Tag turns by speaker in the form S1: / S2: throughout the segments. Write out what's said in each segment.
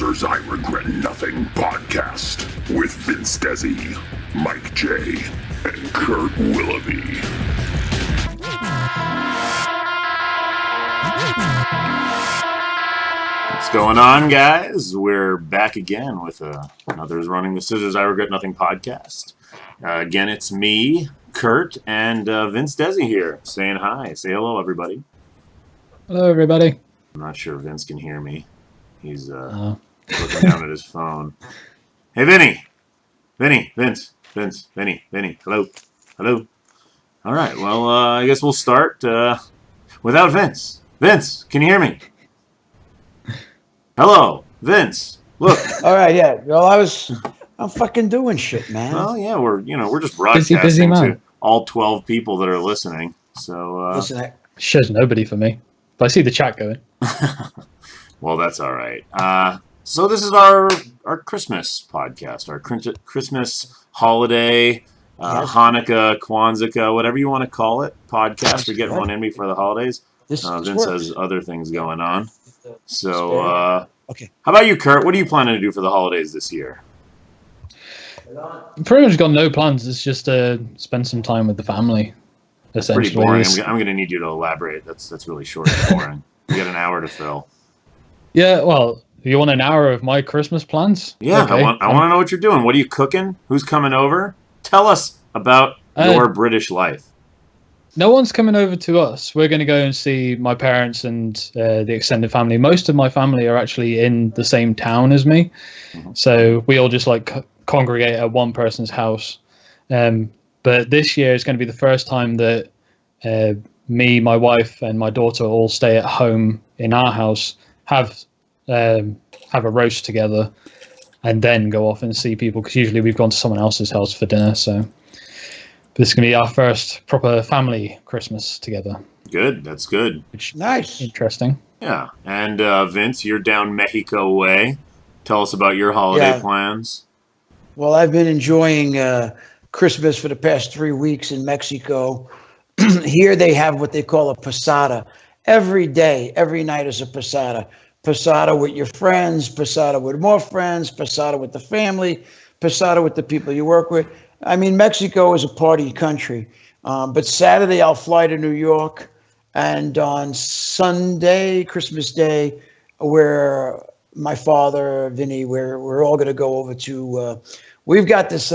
S1: I Regret Nothing podcast with Vince Desi, Mike J, and Kurt Willoughby.
S2: What's going on, guys? We're back again with another Running the Scissors I Regret Nothing podcast. Again, it's me, Kurt, and Vince Desi here saying hi. Say hello, everybody.
S3: Hello, everybody.
S2: I'm not sure Vince can hear me. He's looking down at his phone. Hey, Vinny, Vince, Vinny, hello. All right, well, I guess we'll start without Vince. Vince, can you hear me? Hello, Vince. Look.
S4: All right, yeah. Well, I'm fucking doing shit, man.
S2: Well, yeah, we're just broadcasting to all 12 people that are listening. So
S4: listen,
S3: shows nobody for me, but I see the chat going.
S2: Well, that's all right. So this is our Christmas podcast, our Christmas holiday,
S4: Yes.
S2: Hanukkah, Kwanzaa, whatever you want to call it, podcast. We get one in before the holidays.
S4: this
S2: Vince
S4: works.
S2: has other things going on. So,
S4: Okay.
S2: How about you, Kurt? What are you planning to do for the holidays this year?
S3: Pretty much got no plans. It's just spend some time with the family.
S2: Pretty
S3: Essentially,
S2: boring. I'm going to need you to elaborate. That's really short and boring. You got an hour to fill.
S3: Yeah. Well, you want an hour of my Christmas plans?
S2: Yeah,
S3: Okay.
S2: I want to know what you're doing. What are you cooking? Who's coming over? Tell us about your British life.
S3: No one's coming over to us. We're going to go and see my parents and the extended family. Most of my family are actually in the same town as me, so we all just congregate at one person's house. But this year is going to be the first time that me, my wife, and my daughter all stay at home in our house, have a roast together, and then go off and see people. Because usually we've gone to someone else's house for dinner. So this is going to be our first proper family Christmas together.
S2: Good. That's good.
S3: Which
S4: Nice.
S3: interesting.
S2: Yeah. And Vince, you're down Mexico way. Tell us about your holiday plans.
S4: Well, I've been enjoying Christmas for the past 3 weeks in Mexico. Here they have what they call a posada. Every day, every night is a posada. Posada with your friends, posada with more friends, posada with the family, posada with the people you work with. I mean, Mexico is a party country. But Saturday, I'll fly to New York. And on Sunday, Christmas Day, where my father, Vinny, we're all going to go over to, we've got this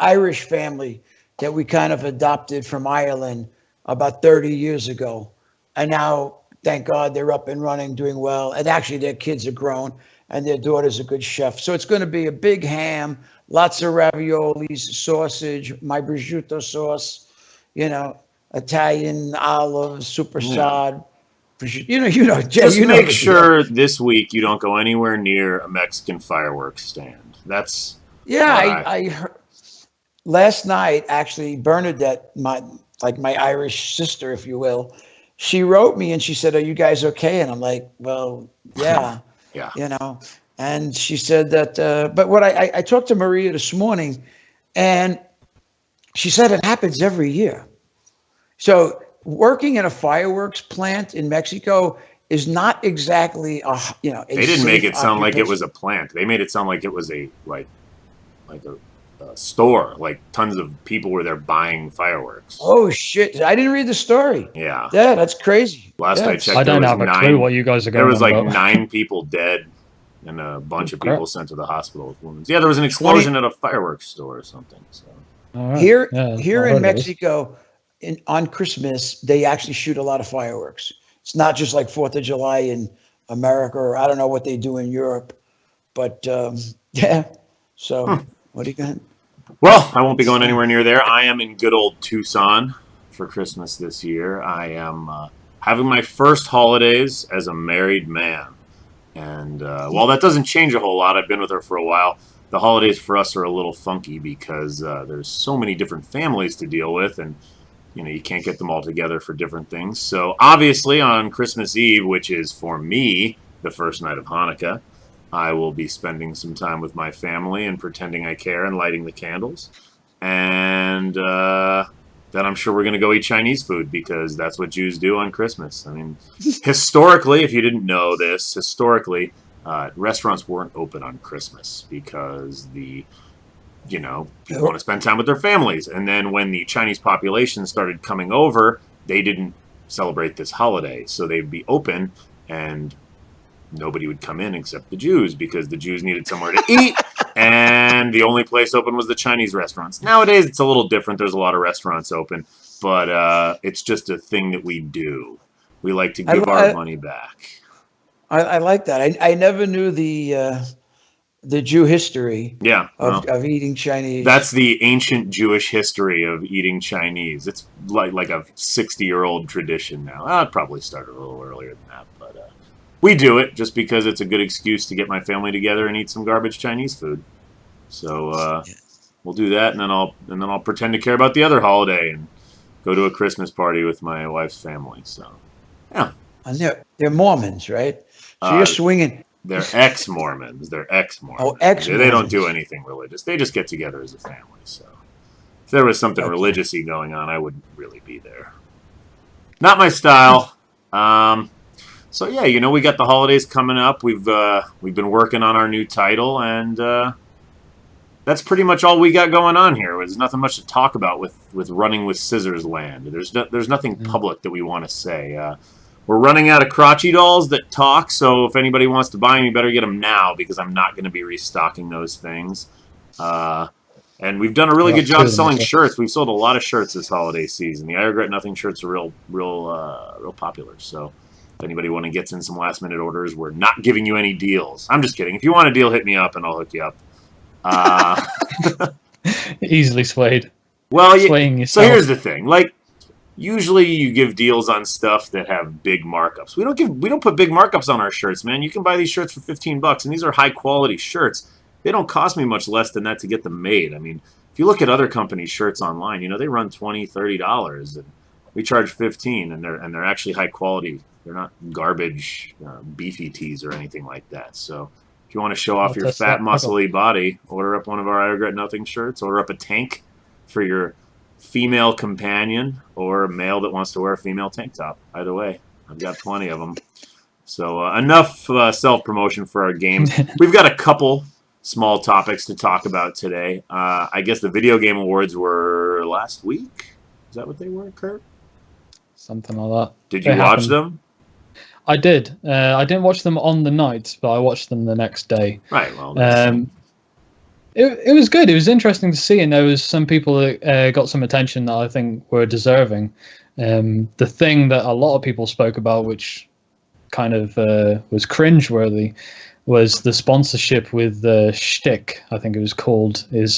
S4: Irish family that we kind of adopted from Ireland about 30 years ago. And now, thank God, they're up and running, doing well. And actually, their kids are grown, and their daughter's a good chef. So it's going to be a big ham, lots of raviolis, sausage, my prosciutto sauce, Italian olives, super sod.
S2: Just make sure this week you don't go anywhere near a Mexican fireworks stand. That's
S4: I heard last night. Actually, Bernadette, my Irish sister, if you will, she wrote me and she said, "Are you guys okay?" And I'm like, "Well, yeah,
S2: yeah,
S4: And she said that. But what I talked to Maria this morning, and she said it happens every year. So working in a fireworks plant in Mexico is not exactly
S2: they didn't make it sound like it was a plant. They made it sound like it was a store. Like tons of people were there buying fireworks.
S4: Oh shit! I didn't read the story.
S2: Yeah,
S4: that's crazy.
S2: Last I checked,
S3: I don't have a clue what you guys are going.
S2: There was
S3: like
S2: about 9 people dead and a bunch of people sent to the hospital with wounds. Yeah, there was an explosion at a fireworks store or something. So
S3: right.
S4: Here in Mexico, on Christmas, they actually shoot a lot of fireworks. It's not just like 4th of July in America, or I don't know what they do in Europe, but So what are you going?
S2: Well, I won't be going anywhere near there. I am in good old Tucson for Christmas this year. I am having my first holidays as a married man. And while that doesn't change a whole lot, I've been with her for a while. The holidays for us are a little funky because there's so many different families to deal with, and you can't get them all together for different things. So obviously on Christmas Eve, which is for me the first night of Hanukkah, I will be spending some time with my family and pretending I care and lighting the candles. And then I'm sure we're going to go eat Chinese food because that's what Jews do on Christmas. I mean, historically, if you didn't know this, restaurants weren't open on Christmas because people want to spend time with their families. And then when the Chinese population started coming over, they didn't celebrate this holiday. So they'd be open and nobody would come in except the Jews because the Jews needed somewhere to eat. And the only place open was the Chinese restaurants. Nowadays, it's a little different. There's a lot of restaurants open. But it's just a thing that we do. We like to give our money back.
S4: I like that. I never knew the Jew history of eating Chinese.
S2: That's the ancient Jewish history of eating Chinese. It's like a 60-year-old tradition now. It probably started a little earlier than that, but we do it just because it's a good excuse to get my family together and eat some garbage Chinese food. So we'll do that, and then I'll pretend to care about the other holiday and go to a Christmas party with my wife's family. So yeah,
S4: and they're Mormons, right? So you're swinging.
S2: They're ex-Mormons. They're ex-Mormons.
S4: Oh, ex-Mormons.
S2: They don't do anything religious. They just get together as a family. So if there was something religious-y going on, I wouldn't really be there. Not my style. So yeah, we got the holidays coming up. We've been working on our new title, and that's pretty much all we got going on here. There's nothing much to talk about with Running with Scissors Land. There's nothing public that we want to say. We're running out of Krotchy dolls that talk, so if anybody wants to buy them, you better get them now because I'm not going to be restocking those things. And we've done a really good job selling shirts. We've sold a lot of shirts this holiday season. The I Regret Nothing shirts are real popular. So if anybody want to get in some last-minute orders, we're not giving you any deals. I'm just kidding. If you want a deal, hit me up and I'll hook you up.
S3: Easily swayed.
S2: Well, so here's the thing. Usually you give deals on stuff that have big markups. We don't put big markups on our shirts, man. You can buy these shirts for $15, and these are high-quality shirts. They don't cost me much less than that to get them made. I mean, if you look at other companies' shirts online, they run $20, $30, and we charge $15, and they're actually high quality. They're not garbage, beefy tees or anything like that. So if you want to show off your fat, muscly body, order up one of our I Regret Nothing shirts. Order up a tank for your female companion or a male that wants to wear a female tank top. Either way, I've got plenty of them. So enough self-promotion for our games. We've got a couple small topics to talk about today. I guess the Video Game Awards were last week. Is that what they were, Kurt? Something like that. Did you watch them?
S3: I did. I didn't watch them on the night, but I watched them the next day.
S2: Right. Well,
S3: it was good. It was interesting to see, and there was some people that got some attention that I think were deserving. The thing that a lot of people spoke about, which kind of was cringeworthy, was the sponsorship with Shtick, I think it was called. Do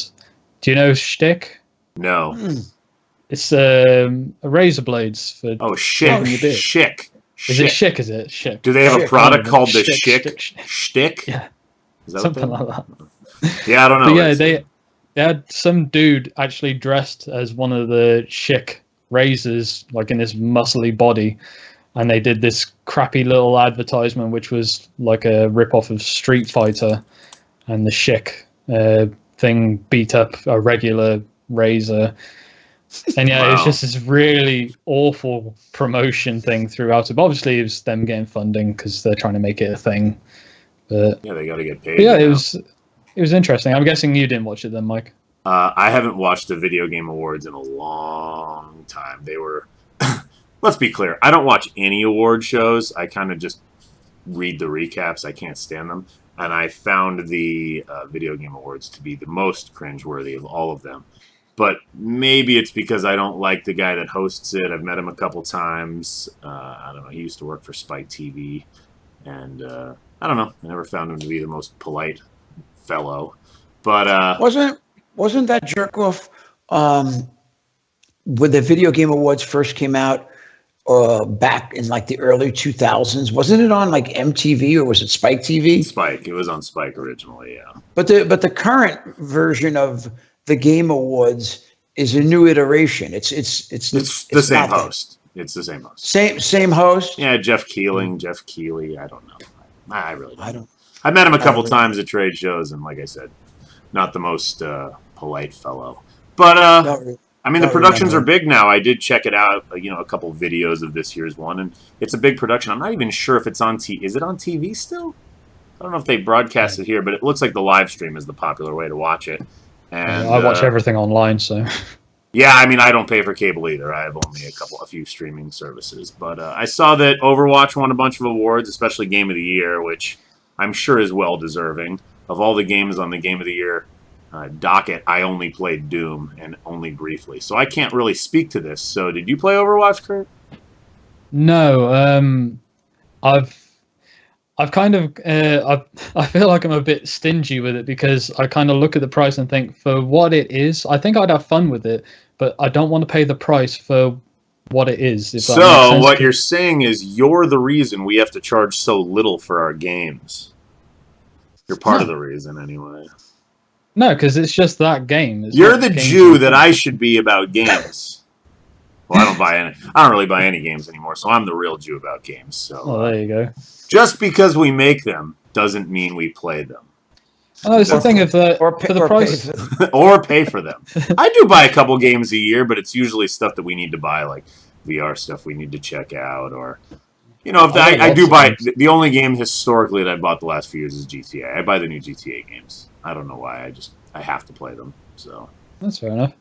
S3: you know Shtick?
S2: No.
S3: It's razor blades for.
S2: Oh, Shick.
S3: Is it Shick? Is it Shick?
S2: Do they have a product called the Shtick?
S3: Yeah.
S2: Is that
S3: something like that.
S2: Yeah, I don't know.
S3: But yeah, they had some dude actually dressed as one of the Shick razors, like in his muscly body, and they did this crappy little advertisement, which was like a rip-off of Street Fighter, and the Shick thing beat up a regular razor. And yeah, It's just this really awful promotion thing throughout it. But obviously, it was them getting funding because they're trying to make it a thing. But
S2: yeah, they got to get paid.
S3: Yeah, it was interesting. I'm guessing you didn't watch it then, Mike.
S2: I haven't watched the Video Game Awards in a long time. They were, let's be clear, I don't watch any award shows. I kind of just read the recaps. I can't stand them. And I found the Video Game Awards to be the most cringeworthy of all of them. But maybe it's because I don't like the guy that hosts it. I've met him a couple times. I don't know. He used to work for Spike TV. And I don't know. I never found him to be the most polite fellow. But
S4: wasn't that jerk off when the Video Game Awards first came out back in like the early 2000s? Wasn't it on like MTV or was it Spike TV?
S2: Spike. It was on Spike originally, yeah.
S4: But the current version of the Game Awards is a new iteration. It's
S2: the same host. It's the same host.
S4: Same host?
S2: Yeah, Jeff Keighley. I don't know. I really don't. I met him a couple times at trade shows, and like I said, not the most polite fellow. But I mean, the productions are big now. I did check it out. A couple videos of this year's one, and it's a big production. I'm not even sure if it's on TV. Is it on TV still? don't know if they broadcast it here, but it looks like the live stream is the popular way to watch it. And
S3: I watch everything online, so.
S2: Yeah, I mean, I don't pay for cable either. I have only a few streaming services. But I saw that Overwatch won a bunch of awards, especially Game of the Year, which I'm sure is well deserving. Of all the games on the Game of the Year docket, I only played Doom, and only briefly. So I can't really speak to this. So did you play Overwatch, Kurt?
S3: No, I've kind of I feel like I'm a bit stingy with it because I kind of look at the price and think for what it is, I think I'd have fun with it, but I don't want to pay the price for what it is. If that makes
S2: So
S3: sense.
S2: what you're saying is you're the reason we have to charge so little for our games. You're part of the reason, anyway.
S3: No, because it's just that game. It's
S2: You're
S3: not
S2: the
S3: games
S2: Jew
S3: you
S2: that
S3: play.
S2: I should be about games. Well, I don't really buy any games anymore, so I'm the real Jew about games. So
S3: Oh, there you go.
S2: just because we make them doesn't mean we play them.
S3: Oh, it's the thing of the
S4: Or
S3: for the price.
S2: Or pay for them. I do buy a couple games a year, but it's usually stuff that we need to buy, like VR stuff we need to check out, or if I do buy the only game historically that I bought the last few years is GTA. I buy the new GTA games. I don't know why. I have to play them. So
S3: That's fair enough.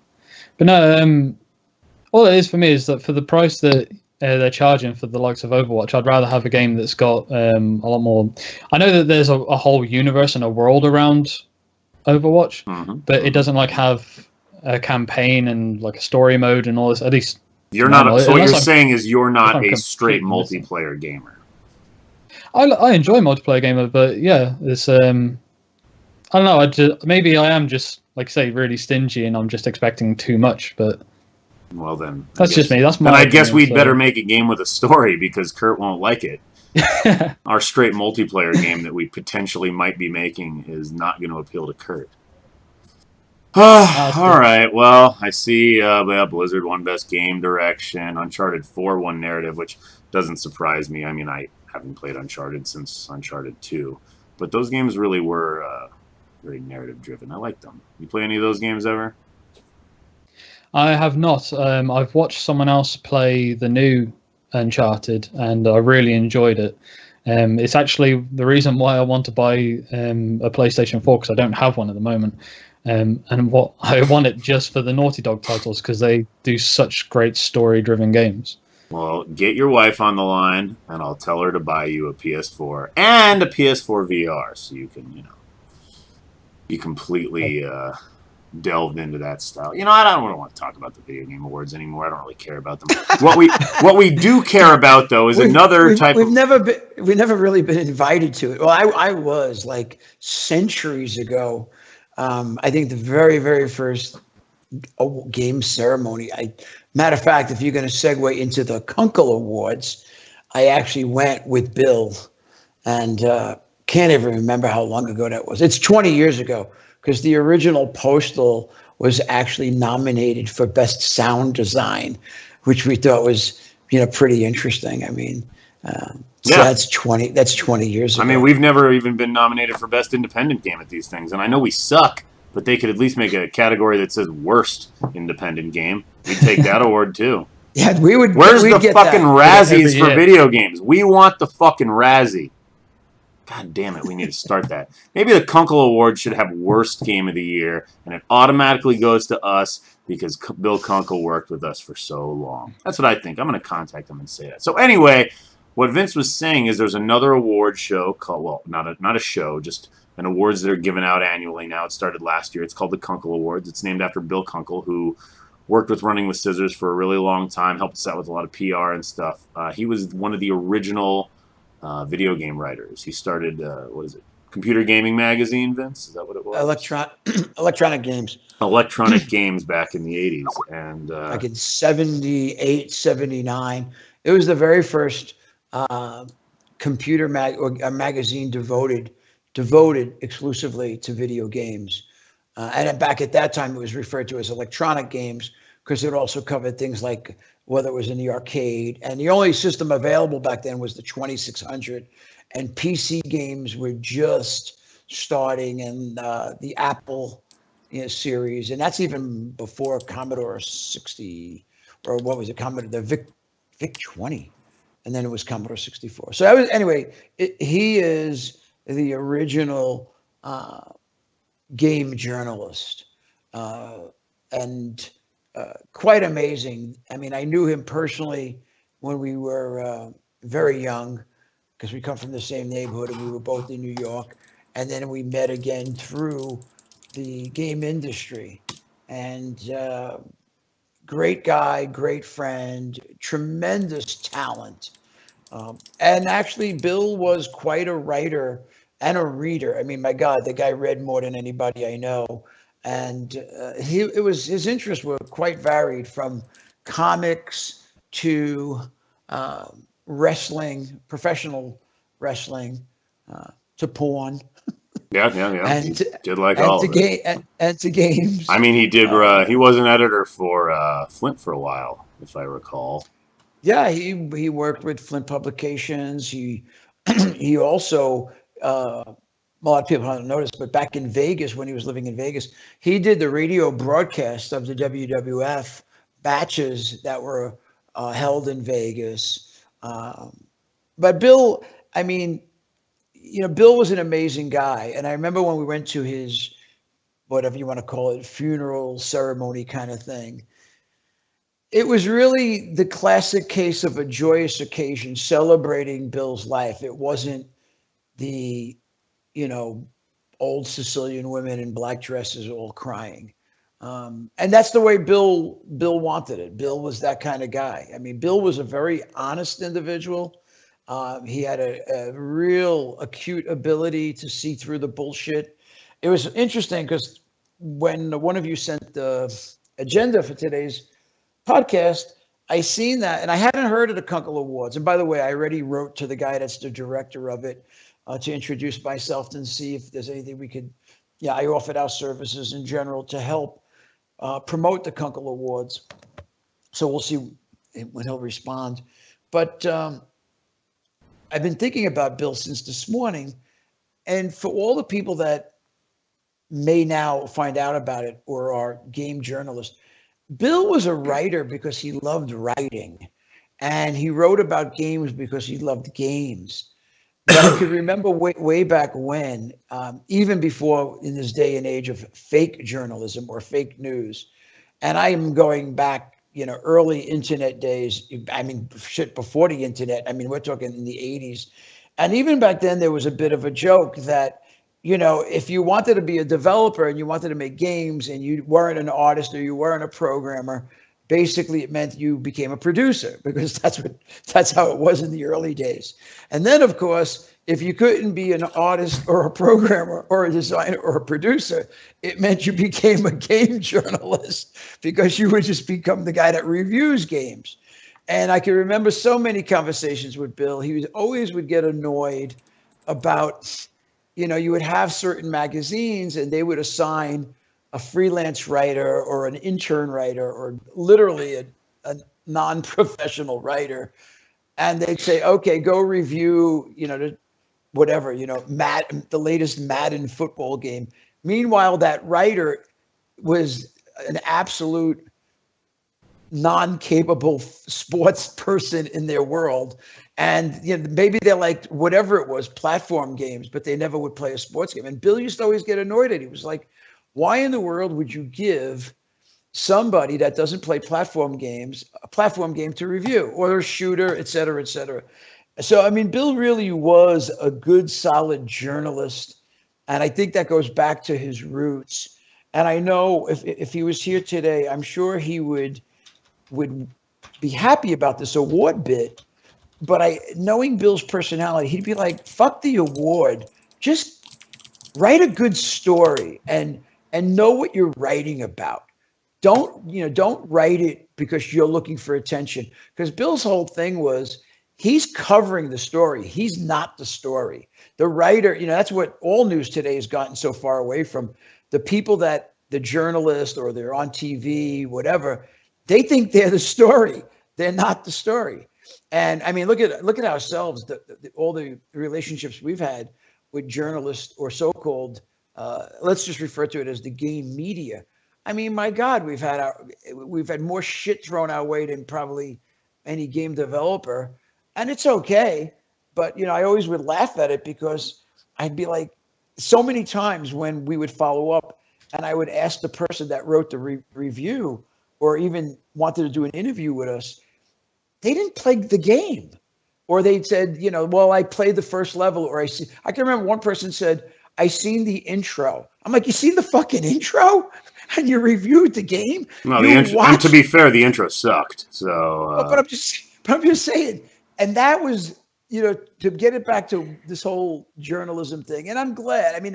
S3: But no, all it is for me is that for the price that they're charging for the likes of Overwatch, I'd rather have a game that's got a lot more. I know that there's a whole universe and a world around Overwatch, but it doesn't have a campaign and like a story mode and all this. At least
S2: you're not. So what you're
S3: unless
S2: saying is you're not
S3: I'm
S2: a straight
S3: completely missing.
S2: multiplayer gamer.
S3: I enjoy multiplayer gamer, but yeah, it's I don't know. Maybe I am just like say really stingy, and I'm just expecting too much. But
S2: well, then
S3: that's just me. That's my.
S2: Then I guess
S3: opinion,
S2: we'd better make a game with a story because Kurt won't like it. Our straight multiplayer game that we potentially might be making is not going to appeal to Kurt. All right. Well, I see Blizzard won Best Game Direction. Uncharted 4 won Narrative, which doesn't surprise me. I mean, I haven't played Uncharted since Uncharted 2. But those games really were very narrative-driven. I like them. You play any of those games ever?
S3: I have not. I've watched someone else play the new Uncharted, and I really enjoyed it. It's actually the reason why I want to buy a PlayStation 4 because I don't have one at the moment. And what I want it just for the Naughty Dog titles because they do such great story-driven games.
S2: Well, get your wife on the line, and I'll tell her to buy you a PS4 and a PS4 VR, so you can, be completely delved into that style. I don't want to talk about the video game awards anymore. I don't really care about them. What we do care about though is another type.
S4: We've never really been invited to it. Well, I was like centuries ago. I think the very, very first game ceremony. Matter of fact, if you're going to segue into the Kunkel Awards, I actually went with Bill, and can't even remember how long ago that was. It's 20 years ago because the original Postal was actually nominated for Best Sound Design, which we thought was pretty interesting. I mean. So that's 20 years ago.
S2: I mean, we've never even been nominated for Best Independent Game at these things, and I know we suck, but they could at least make a category that says Worst Independent Game. We'd take that award too.
S4: Yeah, we would.
S2: Where's
S4: we'd
S2: the
S4: get
S2: fucking
S4: that.
S2: Razzies for video games? We want the fucking Razzie. God damn it, we need to start that. Maybe the Kunkel Awards should have Worst Game of the Year, and it automatically goes to us because Bill Kunkel worked with us for so long. That's what I think. I'm going to contact him and say that. So anyway, what Vince was saying is there's another award show called, well, not a show, just an awards that are given out annually now. It started last year. It's called the Kunkel Awards. It's named after Bill Kunkel, who worked with Running with Scissors for a really long time, helped us out with a lot of PR and stuff. He was one of the original video game writers. He started, Computer Gaming Magazine, Vince? Is that what it was?
S4: Electronic games.
S2: Electronic games back in the 80s. And
S4: like in 78, 79. It was the very first computer magazine devoted exclusively to video games. And back at that time, it was referred to as electronic games because it also covered things like whether it was in the arcade. And the only system available back then was the 2600. And PC games were just starting in the Apple series. And that's even before Commodore 60, or what was it, the VIC 20. And then it was Commodore 64. So he is the original game journalist, and quite amazing. I mean, I knew him personally when we were very young, because we come from the same neighborhood and we were both in New York. And then we met again through the game industry. And great guy, great friend, tremendous talent. And actually, Bill was quite a writer and a reader. I mean, my God, the guy read more than anybody I know. And his interests were quite varied, from comics to wrestling, professional wrestling, to porn,
S2: Yeah.
S4: and
S2: He
S4: to,
S2: did like
S4: and
S2: all
S4: to
S2: of it.
S4: and to games.
S2: I mean, he did. He was an editor for Flint for a while, if I recall.
S4: Yeah, he worked with Flint Publications. He he also a lot of people haven't noticed, but back in Vegas, when he was living in Vegas, he did the radio broadcast of the WWF matches that were held in Vegas. But Bill, I mean, Bill was an amazing guy, and I remember when we went to his, whatever you want to call it, funeral ceremony kind of thing. It was really the classic case of a joyous occasion celebrating Bill's life. It wasn't the, old Sicilian women in black dresses all crying. And that's the way Bill wanted it. Bill was that kind of guy. I mean, Bill was a very honest individual. He had a real acute ability to see through the bullshit. It was interesting because when one of you sent the agenda for today's podcast, I seen that, and I hadn't heard of the Kunkel Awards. And by the way, I already wrote to the guy that's the director of it to introduce myself and see if there's anything we could. Yeah, I offered our services in general to help promote the Kunkel Awards. So we'll see when he'll respond. But I've been thinking about Bill since this morning, and for all the people that may now find out about it or are game journalists, Bill was a writer because he loved writing, and he wrote about games because he loved games. But I could remember way back when, even before in this day and age of fake journalism or fake news, and I am going back, early internet days. I mean, shit, before the internet. I mean, we're talking in the 80s. And even back then, there was a bit of a joke that, if you wanted to be a developer and you wanted to make games and you weren't an artist or you weren't a programmer, basically it meant you became a producer, because that's how it was in the early days. And then, of course, if you couldn't be an artist or a programmer or a designer or a producer, it meant you became a game journalist, because you would just become the guy that reviews games. And I can remember so many conversations with Bill. He always would get annoyed about, you would have certain magazines and they would assign a freelance writer or an intern writer or literally a non-professional writer. And they'd say, okay, go review, whatever, the latest Madden football game. Meanwhile, that writer was an absolute non-capable sports person in their world. And maybe they liked whatever it was, platform games, but they never would play a sports game. And Bill used to always get annoyed at it. He was like, why in the world would you give somebody that doesn't play platform games a platform game to review, or a shooter, et cetera, et cetera? So, I mean, Bill really was a good, solid journalist. And I think that goes back to his roots. And I know if he was here today, I'm sure he would be happy about this award bit. But knowing Bill's personality, he'd be like, fuck the award. Just write a good story and know what you're writing about. Don't write it because you're looking for attention. Because Bill's whole thing was, he's covering the story. He's not the story. The writer, that's what all news today has gotten so far away from. The people that the journalist or they're on TV, whatever, they think they're the story. They're not the story. And I mean, look at ourselves, all the relationships we've had with journalists or so-called, let's just refer to it as the game media. I mean, my God, we've had more shit thrown our way than probably any game developer, and it's okay. But I always would laugh at it because I'd be like, so many times when we would follow up and I would ask the person that wrote the review or even wanted to do an interview with us, they didn't play the game. Or they'd said, you know, well, I played the first level, or I can remember one person said, I seen the intro. I'm like, you seen the fucking intro? And you reviewed the game?
S2: No, the intro, and to be fair, the intro sucked. So,
S4: but I'm just saying, and that was, you know, to get it back to this whole journalism thing. And I'm glad. I mean,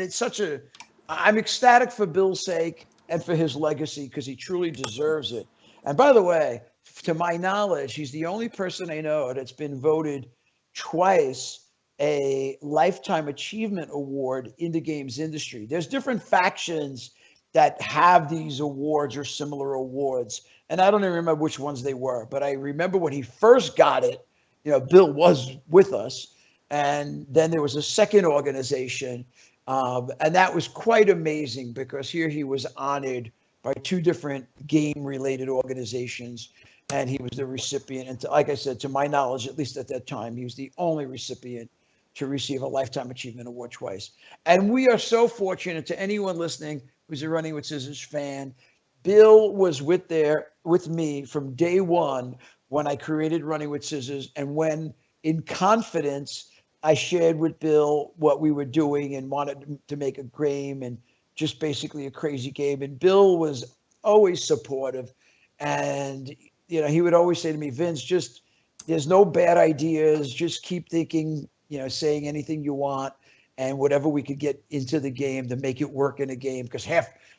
S4: I'm ecstatic for Bill's sake and for his legacy because he truly deserves it. And by the way, to my knowledge, he's the only person I know that's been voted twice a Lifetime Achievement Award in the games industry. There's different factions that have these awards or similar awards. And I don't even remember which ones they were, but I remember when he first got it, you know, Bill was with us. And then there was a second organization. And that was quite amazing because here he was honored by two different game-related organizations. And he was the recipient. And like I said, to my knowledge, at least at that time, he was the only recipient to receive a Lifetime Achievement Award twice. And we are so fortunate, to anyone listening who's a Running with Scissors fan, Bill was with me from day one when I created Running with Scissors. And when in confidence, I shared with Bill what we were doing and wanted to make a game and just basically a crazy game. And Bill was always supportive. And you know, he would always say to me, Vince, just there's no bad ideas. Just keep thinking, you know, saying anything you want and whatever we could get into the game to make it work in a game. Because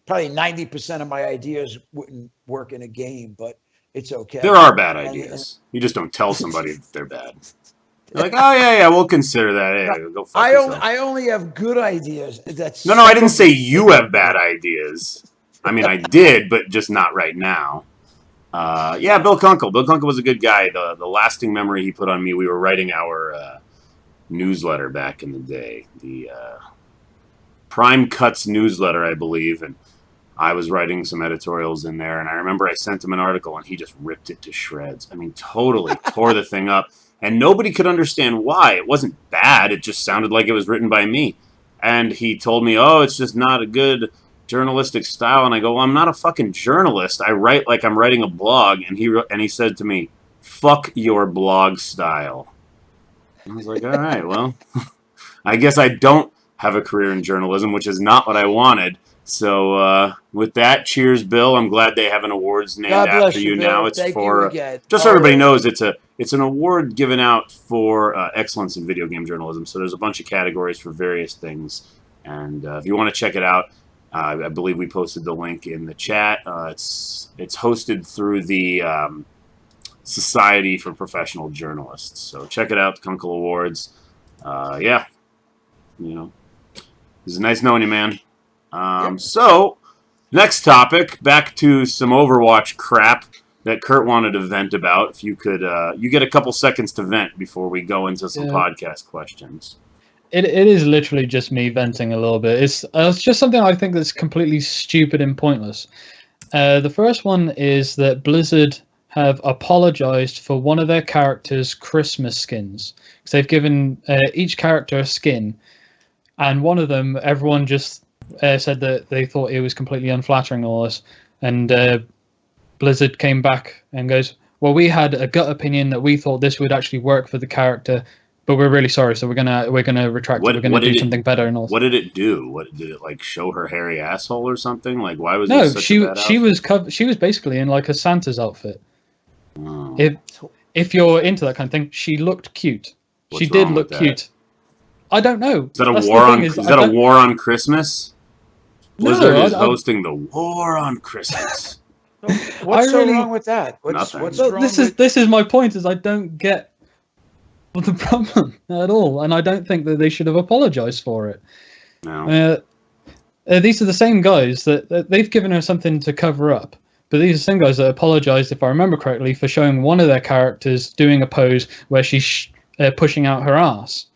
S4: probably 90% of my ideas wouldn't work in a game, but it's okay.
S2: There are bad ideas. You just don't tell somebody that they're bad. You're like, oh, yeah, we'll consider that. Hey, go fuck yourself.
S4: I only have good ideas.
S2: No, I didn't say you have bad ideas. I mean, I did, but just not right now. Yeah, Bill Kunkel. Bill Kunkel was a good guy. The lasting memory he put on me, we were writing our newsletter back in the day. The Prime Cuts newsletter, I believe, and I was writing some editorials in there, and I remember I sent him an article, and he just ripped it to shreds. I mean, totally tore the thing up, and nobody could understand why. It wasn't bad. It just sounded like it was written by me. And he told me, oh, it's just not a good journalistic style. And I go, well, I'm not a fucking journalist. I write like I'm writing a blog. And he said to me, fuck your blog style. And I was like, all right, well, I guess I don't have a career in journalism, which is not what I wanted. So with that, cheers, Bill. I'm glad they have an awards named after you now. It's for just so everybody knows, it's an award given out for excellence in video game journalism. So there's a bunch of categories for various things, and if you want to check it out, I believe we posted the link in the chat. It's hosted through the Society for Professional Journalists. So check it out, the Kunkel Awards. Yeah, you know, it was nice knowing you, man. So, next topic, back to some Overwatch crap that Kurt wanted to vent about. If you could, you get a couple seconds to vent before we go into some podcast questions.
S3: It is literally just me venting a little bit. It's just something I think that's completely stupid and pointless. The first one is that Blizzard have apologized for one of their characters' Christmas skins. Because they've given each character a skin, and one of them, everyone just said that they thought it was completely unflattering, all this, and Blizzard came back and goes, well, we had a gut opinion that we thought this would actually work for the character, but we're really sorry, so we're gonna retract it. We're gonna do something better and all.
S2: What did it do? What did it, like, show her hairy asshole or something? Like, why was
S3: no?
S2: It such a bad outfit?
S3: She was basically in like a Santa's outfit.
S2: Oh.
S3: If you're into that kind of thing, she looked cute.
S2: What's
S3: she did
S2: wrong
S3: look
S2: with
S3: cute.
S2: that?
S3: I don't know.
S2: Is that a war on? Is that a war on Christmas? Blizzard is hosting the war on Christmas.
S4: What's so wrong with that? What's wrong?
S3: This is my point. Is I don't get the problem at all, and I don't think that they should have apologized for it.
S2: No.
S3: These are the same guys that they've given her something to cover up, but these are the same guys that apologized, if I remember correctly, for showing one of their characters doing a pose where she's pushing out her ass.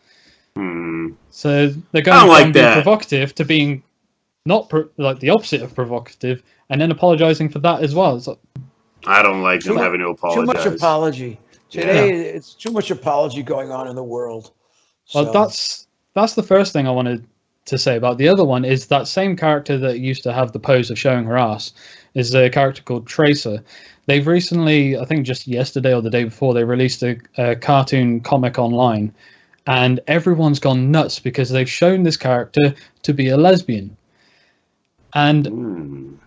S3: So they're going from being provocative to being not like the opposite of provocative, and then apologizing for that as well. It's like,
S2: I don't like them having to apologize.
S4: Too much apology today. It's too much apology going on in the world. So.
S3: Well, that's the first thing I wanted to say about. The other one is that same character that used to have the pose of showing her ass is a character called Tracer. They've recently, I think just yesterday or the day before, they released a cartoon comic online, and everyone's gone nuts because they've shown this character to be a lesbian. And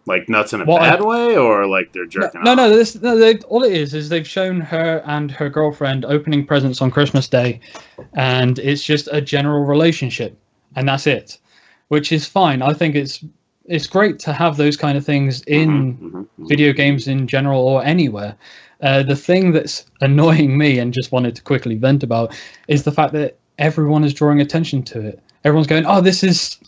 S2: like nuts in a bad way, or like they're jerking off?
S3: No. All it is they've shown her and her girlfriend opening presents on Christmas Day, and it's just a general relationship, and that's it, which is fine. I think it's great to have those kind of things in video games in general or anywhere. The thing that's annoying me and just wanted to quickly vent about is the fact that everyone is drawing attention to it. Everyone's going, oh, this is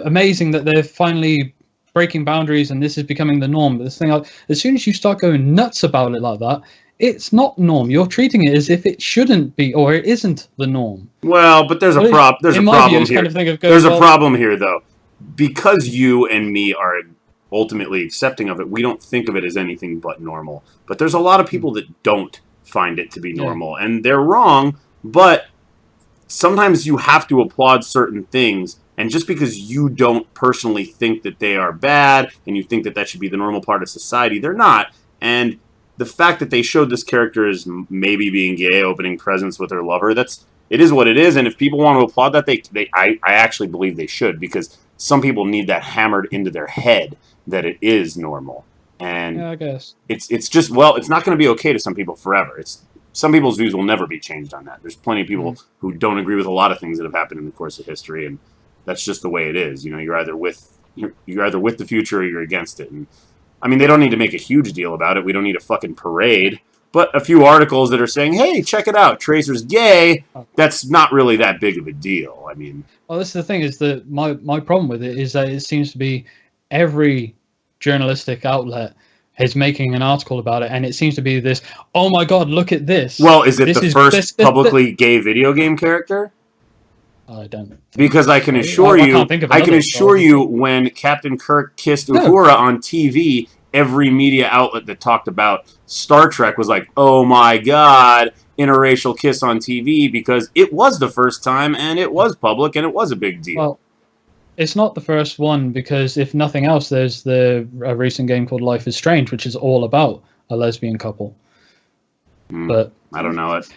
S3: amazing that they're finally breaking boundaries and this is becoming the norm. But this thing, as soon as you start going nuts about it like that, it's not norm. You're treating it as if it shouldn't be, or it isn't the norm.
S2: Well, but there's a problem here.
S3: Kind of
S2: There's a problem here, though. Because you and me are ultimately accepting of it, we don't think of it as anything but normal. But there's a lot of people that don't find it to be normal, and they're wrong, but sometimes you have to applaud certain things, and just because you don't personally think that they are bad and you think that that should be the normal part of society, they're not. And the fact that they showed this character as maybe being gay, opening presents with her lover, it is what it is. And if people want to applaud that, I actually believe they should, because some people need that hammered into their head that it is normal. And
S3: I guess
S2: it's just, well, it's not going to be okay to some people forever. Some people's views will never be changed on that. There's plenty of people who don't agree with a lot of things that have happened in the course of history, and that's just the way it is. You know, you're either with the future or you're against it. And I mean, they don't need to make a huge deal about it. We don't need a fucking parade. But a few articles that are saying, hey, check it out, Tracer's gay, that's not really that big of a deal. I mean,
S3: well, this is the thing, is that my problem with it is that it seems to be every journalistic outlet is making an article about it, and it seems to be this, oh my god, look at this.
S2: Well, is it the first publicly gay video game character?
S3: I don't.
S2: Because I can assure you, when Captain Kirk kissed Uhura on TV, every media outlet that talked about Star Trek was like, oh my god, interracial kiss on TV, because it was the first time, and it was public, and it was a big deal.
S3: Well, it's not the first one, because if nothing else, there's a recent game called Life is Strange, which is all about a lesbian couple. But
S2: I don't know it.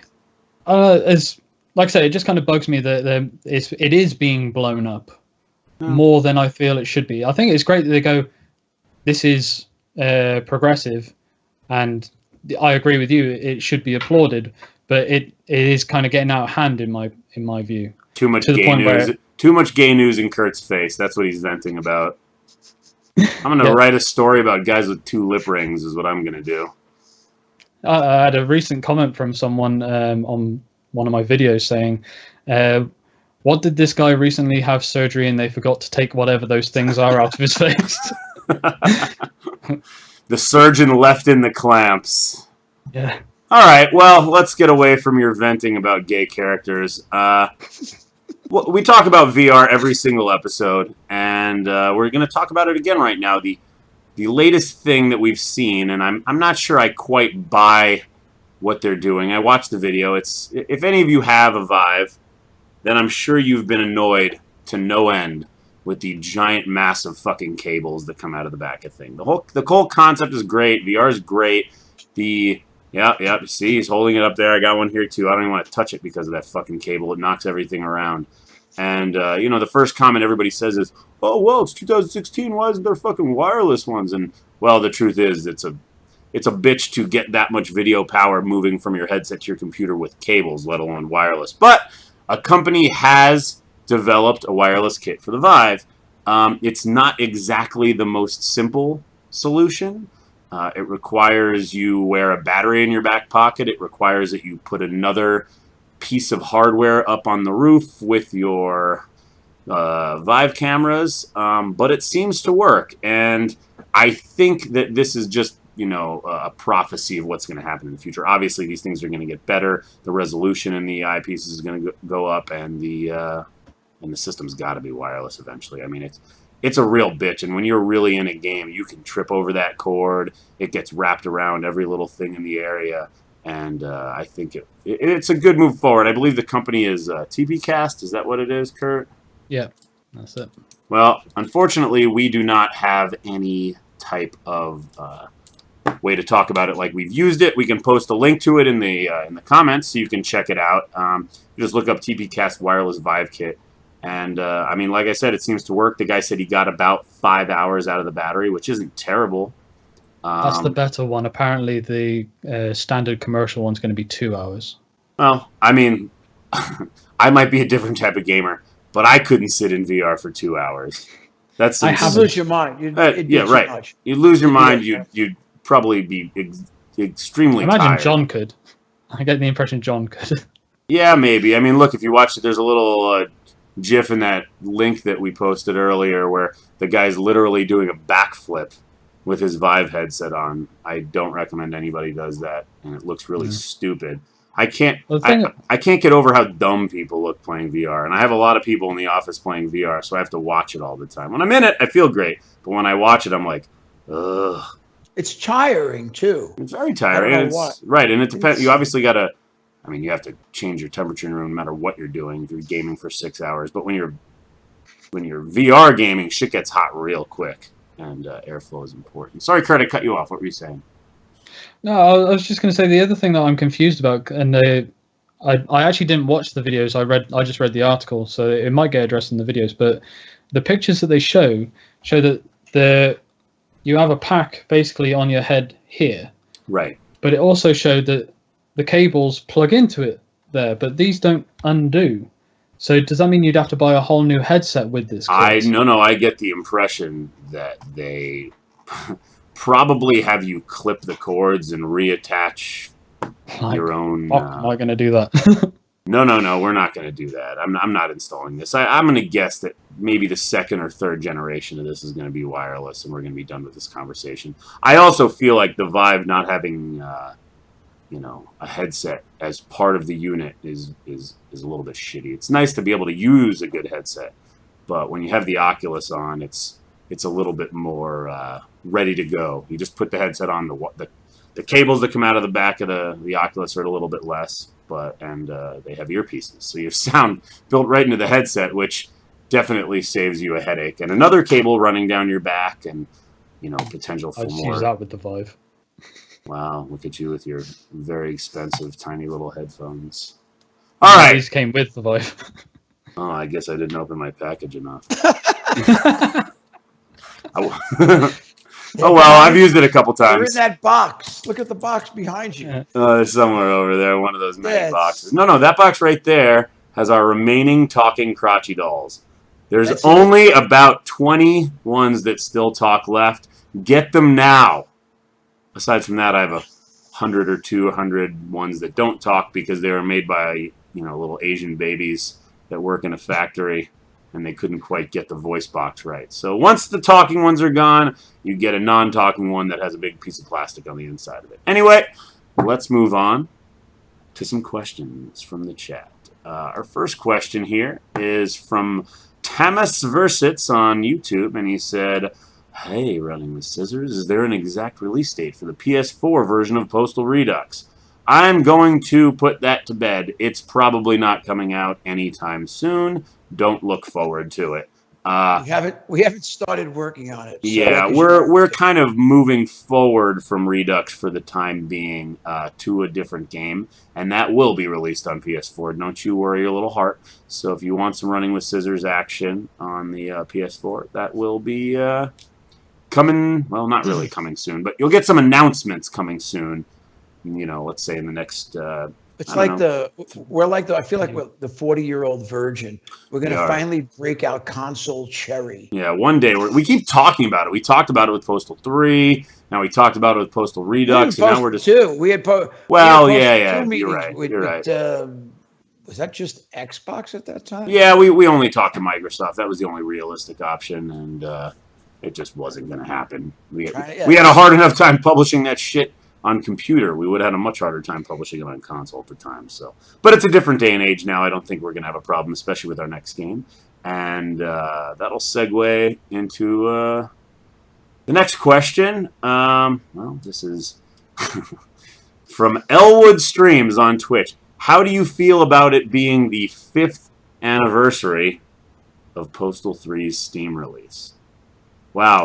S3: As like I say, it just kind of bugs me that it is being blown up more than I feel it should be. I think it's great that they go, this is progressive, and I agree with you, it should be applauded, but it is kind of getting out of hand in my view.
S2: Too much gay news. Too much gay news in Kurt's face. That's what he's venting about. I'm going to write a story about guys with 2 lip rings is what I'm going to do.
S3: I had a recent comment from someone on one of my videos saying, what did this guy recently have surgery and they forgot to take whatever those things are out of his face?
S2: The surgeon left in the clamps.
S3: Yeah.
S2: All right, well, let's get away from your venting about gay characters. We talk about VR every single episode, and we're going to talk about it again right now. The latest thing that we've seen, and I'm not sure I quite buy what they're doing. I watched the video. If any of you have a Vive, then I'm sure you've been annoyed to no end with the giant, massive fucking cables that come out of the back of the thing. The whole concept is great. VR is great. Yeah, see, he's holding it up there. I got one here, too. I don't even want to touch it because of that fucking cable. It knocks everything around. And, the first comment everybody says is, oh, well, it's 2016. Why isn't there fucking wireless ones? And, well, the truth is, it's a bitch to get that much video power moving from your headset to your computer with cables, let alone wireless. But a company has developed a wireless kit for the Vive. It's not exactly the most simple solution. It requires you wear a battery in your back pocket. It requires that you put another piece of hardware up on the roof with your Vive cameras, but it seems to work. And I think that this is just, a prophecy of what's going to happen in the future. Obviously, these things are going to get better. The resolution in the eyepieces is going to go up, and the system's got to be wireless eventually. I mean, it's a real bitch, and when you're really in a game, you can trip over that cord. It gets wrapped around every little thing in the area. And I think it's a good move forward. I believe the company is TPcast. Is that what it is, Kurt?
S3: Yeah, that's it.
S2: Well, unfortunately, we do not have any type of way to talk about it like we've used it. We can post a link to it in the comments so you can check it out. You just look up TPcast wireless Vive kit. And, I mean, like I said, it seems to work. The guy said he got about 5 hours out of the battery, which isn't terrible.
S3: That's the better one. Apparently, the standard commercial one's going to be 2 hours.
S2: Well, I mean, I might be a different type of gamer, but I couldn't sit in VR for 2 hours. That's
S4: You lose your mind.
S2: yeah, right. You'd lose your mind. You'd probably be extremely
S3: Imagine
S2: tired.
S3: John could. I get the impression John could.
S2: Yeah, maybe. I mean, look, if you watch it, there's a little GIF in that link that we posted earlier where the guy's literally doing a backflip with his Vive headset on. I don't recommend anybody does that, and it looks really stupid. I can't get over how dumb people look playing VR, and I have a lot of people in the office playing VR, so I have to watch it all the time. When I'm in it, I feel great, but when I watch it, I'm like, ugh.
S4: It's tiring too.
S2: It's very tiring.
S4: I don't know why.
S2: Right, and it depends. You obviously got to. I mean, you have to change your temperature in the room no matter what you're doing. If you're gaming for 6 hours, but when you're VR gaming, shit gets hot real quick, and airflow is important. Sorry, Kurt, I cut you off. What were you saying?
S3: No, I was just going to say the other thing that I'm confused about, and I actually didn't watch the videos. I just read the article, so it might get addressed in the videos. But the pictures that they show that you have a pack basically on your head here.
S2: Right.
S3: But it also showed that the cables plug into it there, but these don't undo. So does that mean you'd have to buy a whole new headset with this kit?
S2: No, I get the impression that they probably have you clip the cords and reattach your own.
S3: Am I going to do that?
S2: No, we're not going to do that. I'm not installing this. I'm going to guess that maybe the second or third generation of this is going to be wireless, and we're going to be done with this conversation. I also feel like the Vive not having, a headset as part of the unit is a little bit shitty. It's nice to be able to use a good headset, but when you have the Oculus on, it's a little bit more ready to go. You just put the headset on. The cables that come out of the back of the Oculus are a little bit less, and they have earpieces, so you have sound built right into the headset, which definitely saves you a headache and another cable running down your back, and potential for
S3: I'd
S2: more.
S3: use that with the Vive.
S2: Wow, look at you with your very expensive tiny little headphones. All right,
S3: These came with the Vive.
S2: Oh, I guess I didn't open my package enough. Oh well, I've used it a couple
S4: They're
S2: times.
S4: in that box. Look at the box behind you.
S2: There's somewhere over there, one of those many boxes. No, that box right there has our remaining talking Krotchy dolls. There's only about 20 ones that still talk left. Get them now. Aside from that, I have 100 or 200 ones that don't talk because they were made by little Asian babies that work in a factory, and they couldn't quite get the voice box right. So once the talking ones are gone, you get a non-talking one that has a big piece of plastic on the inside of it. Anyway, let's move on to some questions from the chat. Our first question here is from Tamas Versits on YouTube, and he said, "Hey, Running with Scissors, is there an exact release date for the PS4 version of Postal Redux? I'm going to put that to bed. It's probably not coming out anytime soon. Don't look forward to it."
S4: We haven't started working on it. So
S2: yeah, we're kind of moving forward from Redux for the time being to a different game, and that will be released on PS4. Don't you worry your little heart. So if you want some Running with Scissors action on the PS4, that will be coming. Well, not really coming soon, but you'll get some announcements coming soon. Let's say in the next.
S4: It's like I feel like we're the 40-year-old virgin. We're going to finally break out console cherry.
S2: Yeah, one day. We keep talking about it. We talked about it with Postal 3. Now we talked about it with Postal Redux. And now we're just...
S4: We had Postal
S2: yeah. You're right. You're right.
S4: Was that just Xbox at that time?
S2: Yeah, we only talked to Microsoft. That was the only realistic option, and it just wasn't going to happen. We had a hard enough time publishing that shit on computer. We would have had a much harder time publishing it on console at the time. So, but it's a different day and age now. I don't think we're going to have a problem, especially with our next game. And that'll segue into the next question. Well, this is From Elwood Streams on Twitch. How do you feel about it being the 5th anniversary of Postal 3's Steam release? Wow.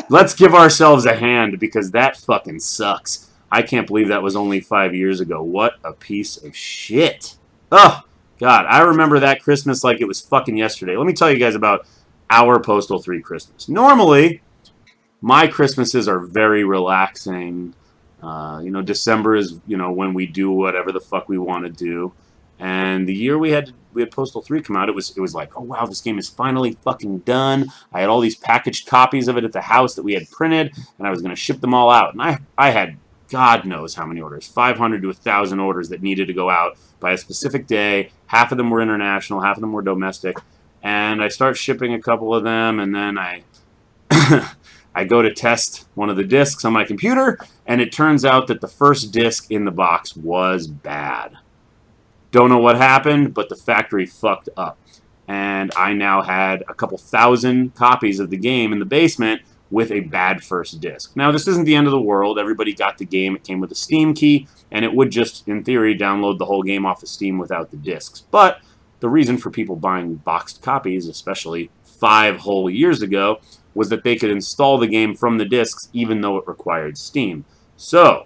S2: Let's give ourselves a hand because that fucking sucks. I can't believe that was only 5 years ago. What a piece of shit. Oh, God. I remember that Christmas like it was fucking yesterday. Let me tell you guys about our Postal 3 Christmas. Normally, my Christmases are very relaxing. December is, when we do whatever the fuck we want to do. And the year we had Postal 3 come out, it was like, oh wow, this game is finally fucking done. I had all these packaged copies of it at the house that we had printed, and I was going to ship them all out. And I had God knows how many orders, 500 to 1,000 orders that needed to go out by a specific day. Half of them were international, half of them were domestic. And I start shipping a couple of them, and then I I go to test one of the discs on my computer, and it turns out that the first disc in the box was bad. Don't know what happened, but the factory fucked up. And I now had a couple thousand copies of the game in the basement with a bad first disc. Now, this isn't the end of the world. Everybody got the game. It came with a Steam key, and it would just, in theory, download the whole game off of Steam without the discs. But the reason for people buying boxed copies, especially 5 whole years ago, was that they could install the game from the discs even though it required Steam. So,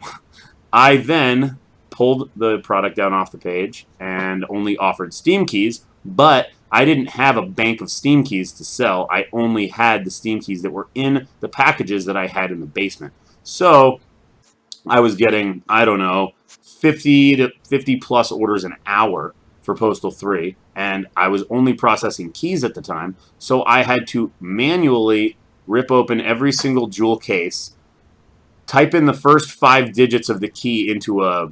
S2: I then pulled the product down off the page and only offered Steam keys, but I didn't have a bank of Steam keys to sell. I only had the Steam keys that were in the packages that I had in the basement. So I was getting, 50 to 50 plus orders an hour for Postal 3, and I was only processing keys at the time, so I had to manually rip open every single jewel case, type in the first 5 digits of the key into a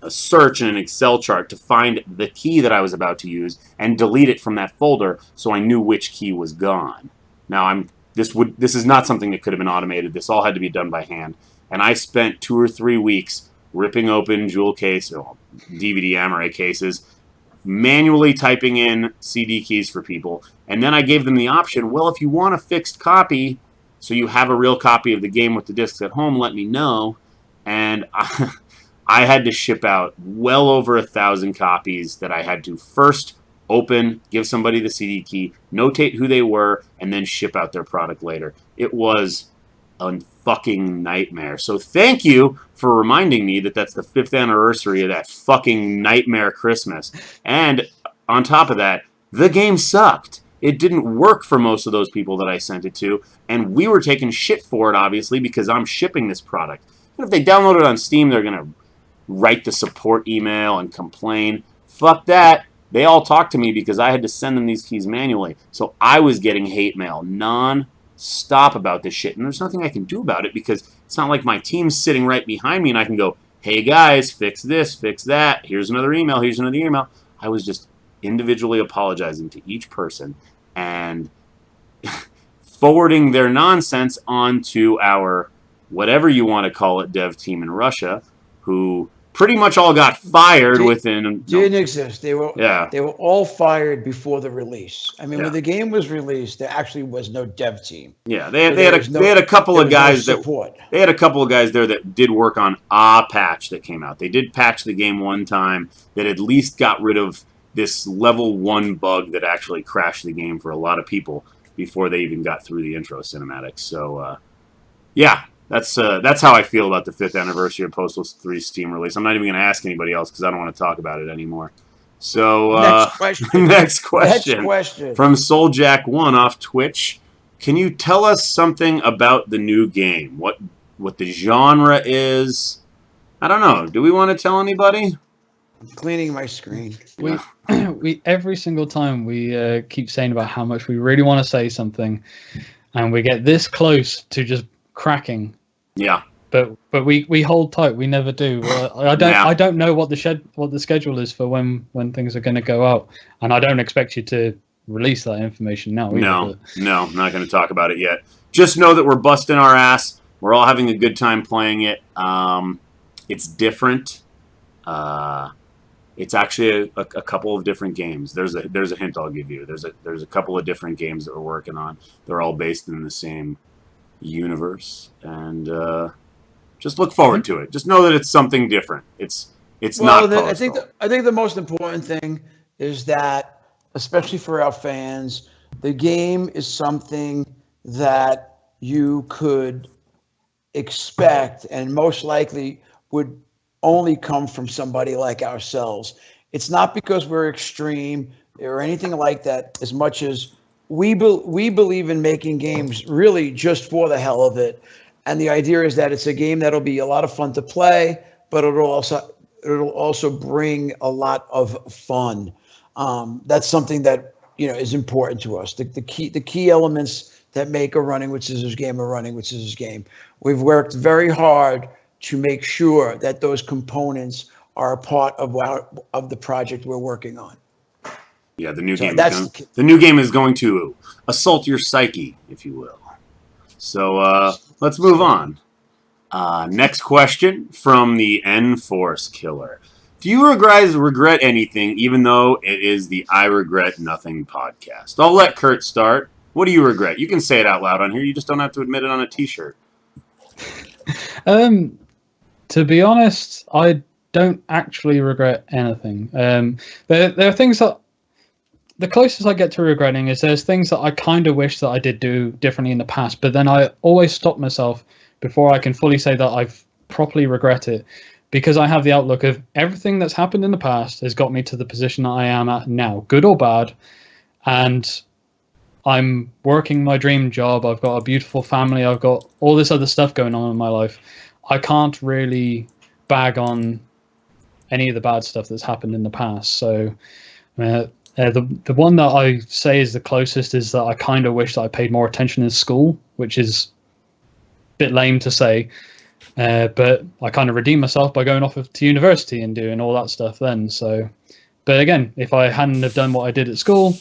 S2: search in an Excel chart to find the key that I was about to use and delete it from that folder so I knew which key was gone. Now, this is not something that could have been automated. This all had to be done by hand. And I spent 2 or 3 weeks ripping open jewel case, or DVD Amaray cases, manually typing in CD keys for people. And then I gave them the option, well, if you want a fixed copy, so you have a real copy of the game with the discs at home, let me know. And I had to ship out well over 1,000 copies that I had to first open, give somebody the CD key, notate who they were, and then ship out their product later. It was a fucking nightmare. So thank you for reminding me that that's the 5th anniversary of that fucking nightmare Christmas. And on top of that, the game sucked. It didn't work for most of those people that I sent it to, and we were taking shit for it, obviously, because I'm shipping this product. And if they download it on Steam, they're going to write the support email and complain. Fuck that. They all talked to me because I had to send them these keys manually. So I was getting hate mail non-stop about this shit. And there's nothing I can do about it because it's not like my team's sitting right behind me and I can go, hey guys, fix this, fix that. Here's another email, here's another email. I was just individually apologizing to each person and forwarding their nonsense onto our, whatever you want to call it, dev team in Russia, who pretty much all got fired within.
S4: Didn't exist. They were all fired before the release. I mean, when the game was released, there actually was no dev team.
S2: Yeah, they had a couple of guys they had a couple of guys there that did work on a patch that came out. They did patch the game one time that at least got rid of this level 1 bug that actually crashed the game for a lot of people before they even got through the intro cinematics. So yeah. That's how I feel about the 5th anniversary of Postal 3's Steam release. I'm not even going to ask anybody else because I don't want to talk about it anymore. So next question from Souljack1 off Twitch. Can you tell us something about the new game? What the genre is? I don't know. Do we want to tell anybody?
S4: I'm cleaning my screen.
S3: We every single time we keep saying about how much we really want to say something, and we get this close to just cracking.
S2: Yeah,
S3: but we hold tight. We never do. I don't know what the schedule is for when things are going to go out, and I don't expect you to release that information now.
S2: No, I'm not going to talk about it yet. Just know that we're busting our ass. We're all having a good time playing it. It's different. It's actually a couple of different games. There's a hint I'll give you. There's a couple of different games that we're working on. They're all based in the same universe, and Just look forward to it. Just know that it's something different. It's
S4: Well,
S2: not
S4: I
S2: Postal.
S4: think the most important thing is that, especially for our fans, the game is something that you could expect and most likely would only come from somebody like ourselves. It's not because we're extreme or anything like that, as much as we believe in making games really just for the hell of it. And the idea is that it's a game that'll be a lot of fun to play, but it'll also bring a lot of fun. That's something that is important to us. The key elements that make a running with scissors game a running with scissors game. We've worked very hard to make sure that those components are a part of the project we're working on.
S2: Yeah, the new game is going to assault your psyche, if you will. So let's move on. Next question from the N-Force Killer. Do you guys regret anything, even though it is the I Regret Nothing podcast? I'll let Kurt start. What do you regret? You can say it out loud on here. You just don't have to admit it on a T-shirt.
S3: To be honest, I don't actually regret anything. There are things that the closest I get to regretting is there's things that I kind of wish that I did do differently in the past, but then I always stop myself before I can fully say that I've properly regret it, because I have the outlook of everything that's happened in the past has got me to the position that I am at now, good or bad, and I'm working my dream job. I've got a beautiful family. I've got all this other stuff going on in my life. I can't really bag on any of the bad stuff that's happened in the past. So the one that I say is the closest is that I kind of wish that I paid more attention in school, which is a bit lame to say. But I kind of redeemed myself by going off to university and doing all that stuff then. So, but again, if I hadn't have done what I did at school,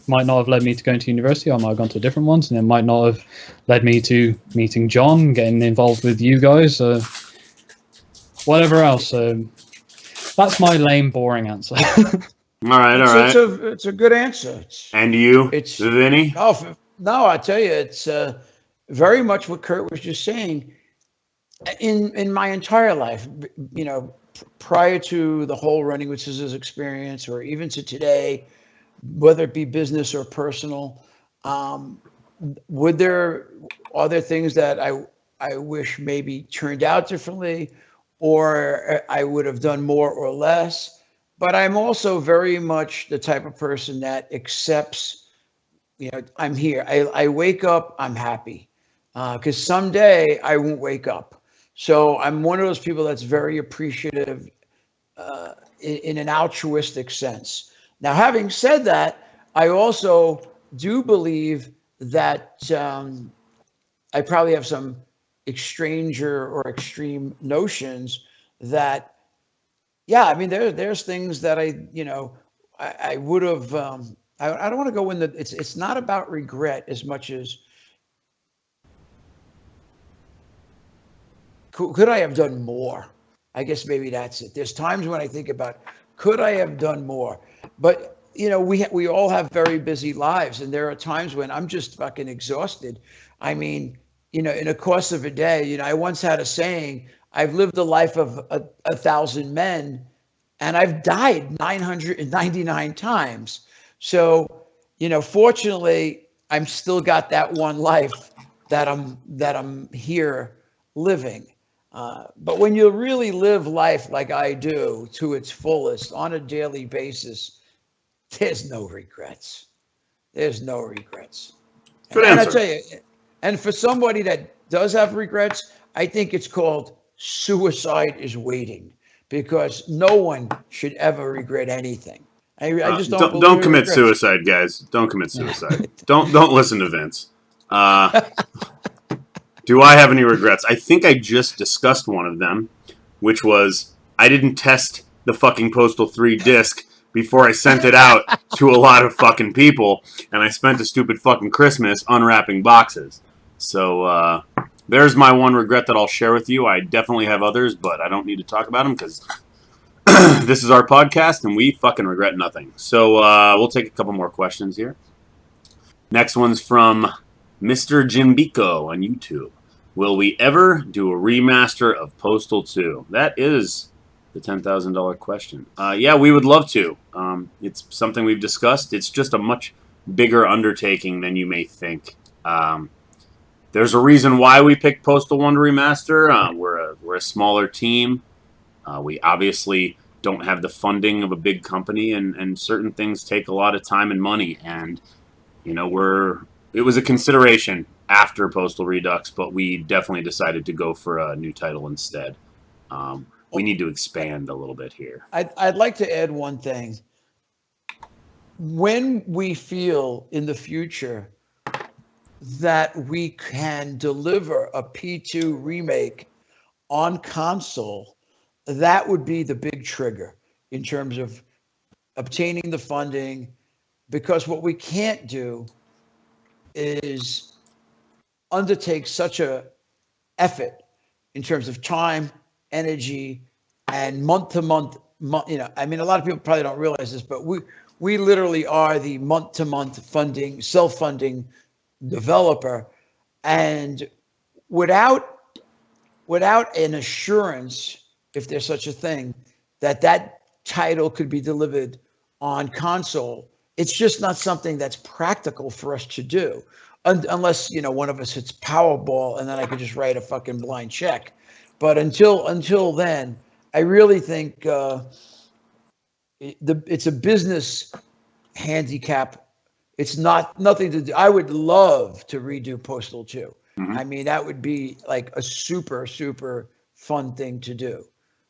S3: might not have led me to going to university. I might have gone to different ones, and it might not have led me to meeting John, getting involved with you guys, whatever else. That's my lame, boring answer.
S2: All right.
S4: It's a good answer.
S2: And you, Vinny?
S4: No, I tell you, it's very much what Kurt was just saying. In my entire life, prior to the whole running with scissors experience, or even to today, whether it be business or personal, are there things that I wish maybe turned out differently, or I would have done more or less? But I'm also very much the type of person that accepts, I'm here. I wake up, I'm happy, because someday I won't wake up. So I'm one of those people that's very appreciative in an altruistic sense. Now, having said that, I also do believe that I probably have some extreme notions that, yeah, I mean, there's things that I would have. I don't want to go in it's not about regret as much as could I have done more? I guess maybe that's it. There's times when I think about, could I have done more? But we all have very busy lives, and there are times when I'm just fucking exhausted. I mean, in the course of a day, I once had a saying, I've lived the life of 1,000 men, and I've died 999 times. So, fortunately, I'm still got that one life that I'm here living. But when you really live life like I do to its fullest on a daily basis, there's no regrets. There's no regrets.
S2: Good
S4: answer.
S2: answer.
S4: I tell you, and for somebody that does have regrets, I think it's called suicide is waiting, because no one should ever regret anything. I just
S2: don't commit suicide, guys. Don't commit suicide. don't listen to Vince. Do I have any regrets? I think I just discussed one of them, which was I didn't test the fucking Postal 3 disc before I sent it out to a lot of fucking people, and I spent a stupid fucking Christmas unwrapping boxes. So there's my one regret that I'll share with you. I definitely have others, but I don't need to talk about them because this is our podcast, and we fucking regret nothing. So we'll take a couple more questions here. Next one's from Mr. Jimbico on YouTube. will we ever do a remaster of Postal 2? That is the $10,000 question. Yeah, we would love to. It's something we've discussed. It's just a much bigger undertaking than you may think. There's a reason why we picked Postal 1 to remaster. We're a smaller team. We obviously don't have the funding of a big company, and certain things take a lot of time and money. And you know, it was a consideration after Postal Redux, but we definitely decided to go for a new title instead. We need to expand a little bit here.
S4: I'd like to add one thing. When we feel in the future that we can deliver a P2 remake on console, that would be the big trigger in terms of obtaining the funding, because what we can't do is undertake such a effort in terms of time, energy, and month to month. You know, I mean, a lot of people probably don't realize this, but we literally are the month to month funding, self-funding developer, and without an assurance, if there's such a thing, that title could be delivered on console, it's just not something that's practical for us to do, unless, you know, one of us hits Powerball and then I could just write a fucking blind check. But until then, I really think it's a business handicap. It's nothing to do. I would love to redo Postal 2.
S2: Mm-hmm.
S4: I mean, that would be like a super, super fun thing to do.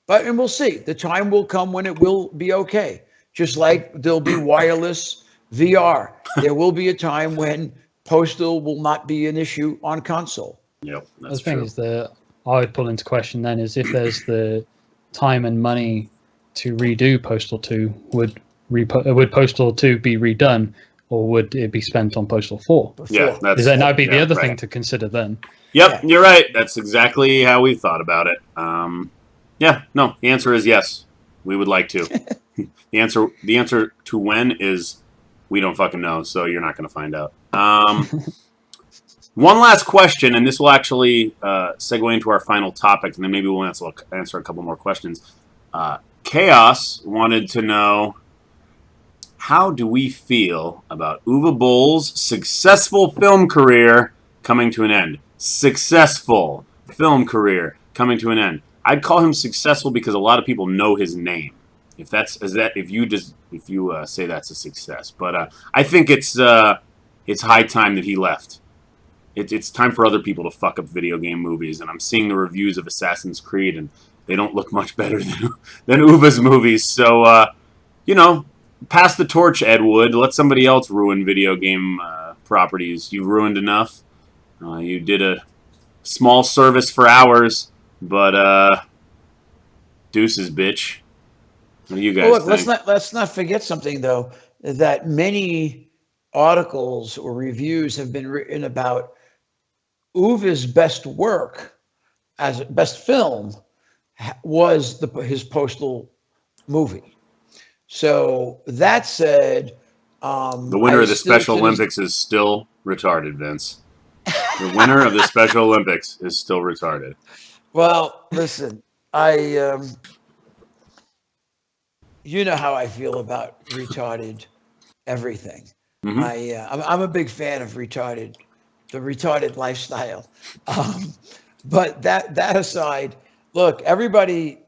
S4: And we'll see. The time will come when it will be okay. Just like there'll be wireless VR. There will be a time when Postal will not be an issue on console.
S2: Yep, that's
S3: the thing
S2: true.
S3: is that I would pull into question then is if there's the time and money to redo Postal 2, would Postal 2 be redone, or would it be spent on Postal 4?
S2: Yeah,
S3: Because then that'd be the other
S2: right.
S3: thing to consider then.
S2: Yep, you're right. That's exactly how we thought about it. Yeah, no, the answer is yes. We would like to. The answer to when is we don't fucking know, so you're not going to find out. One last question, and this will actually segue into our final topic, and then maybe we'll answer a couple more questions. Chaos wanted to know, how do we feel about Uwe Boll's successful film career coming to an end? Successful film career coming to an end. I'd call him successful because a lot of people know his name. If you say that's a success, but I think it's high time that he left. It's time for other people to fuck up video game movies, and I'm seeing the reviews of Assassin's Creed, and they don't look much better than Uwe's movies. So you know, pass the torch, Ed Wood. Let somebody else ruin video game properties. You've ruined enough. You did a small service for ours, but deuces, bitch. What do you guys think?
S4: Let's not forget something though, that many articles or reviews have been written about Uwe's best work as best film was his Postal movie. So that said,
S2: the winner of the Special Olympics is still retarded, Vince. The winner of the Special Olympics is still retarded.
S4: Well, listen, you know how I feel about retarded everything.
S2: Mm-hmm.
S4: I'm a big fan of the retarded lifestyle. But that aside, look, everything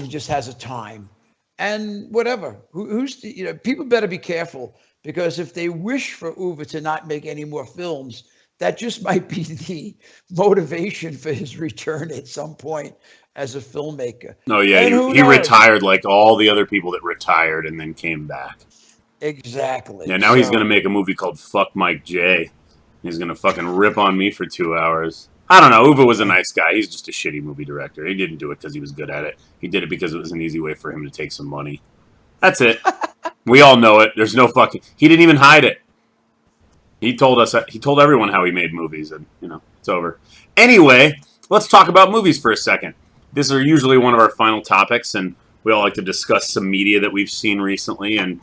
S4: just has a time, and whatever. People better be careful, because if they wish for Uwe to not make any more films, that just might be the motivation for his return at some point as a filmmaker.
S2: Oh yeah, he retired like all the other people that retired and then came back.
S4: Exactly.
S2: Yeah, now he's going to make a movie called Fuck Mike J. He's going to fucking rip on me for 2 hours. I don't know. Uwe was a nice guy. He's just a shitty movie director. He didn't do it because he was good at it. He did it because it was an easy way for him to take some money. That's it. We all know it. There's no fucking... He didn't even hide it. He told everyone how he made movies, and, it's over. Anyway, let's talk about movies for a second. This is usually one of our final topics, and we all like to discuss some media that we've seen recently, and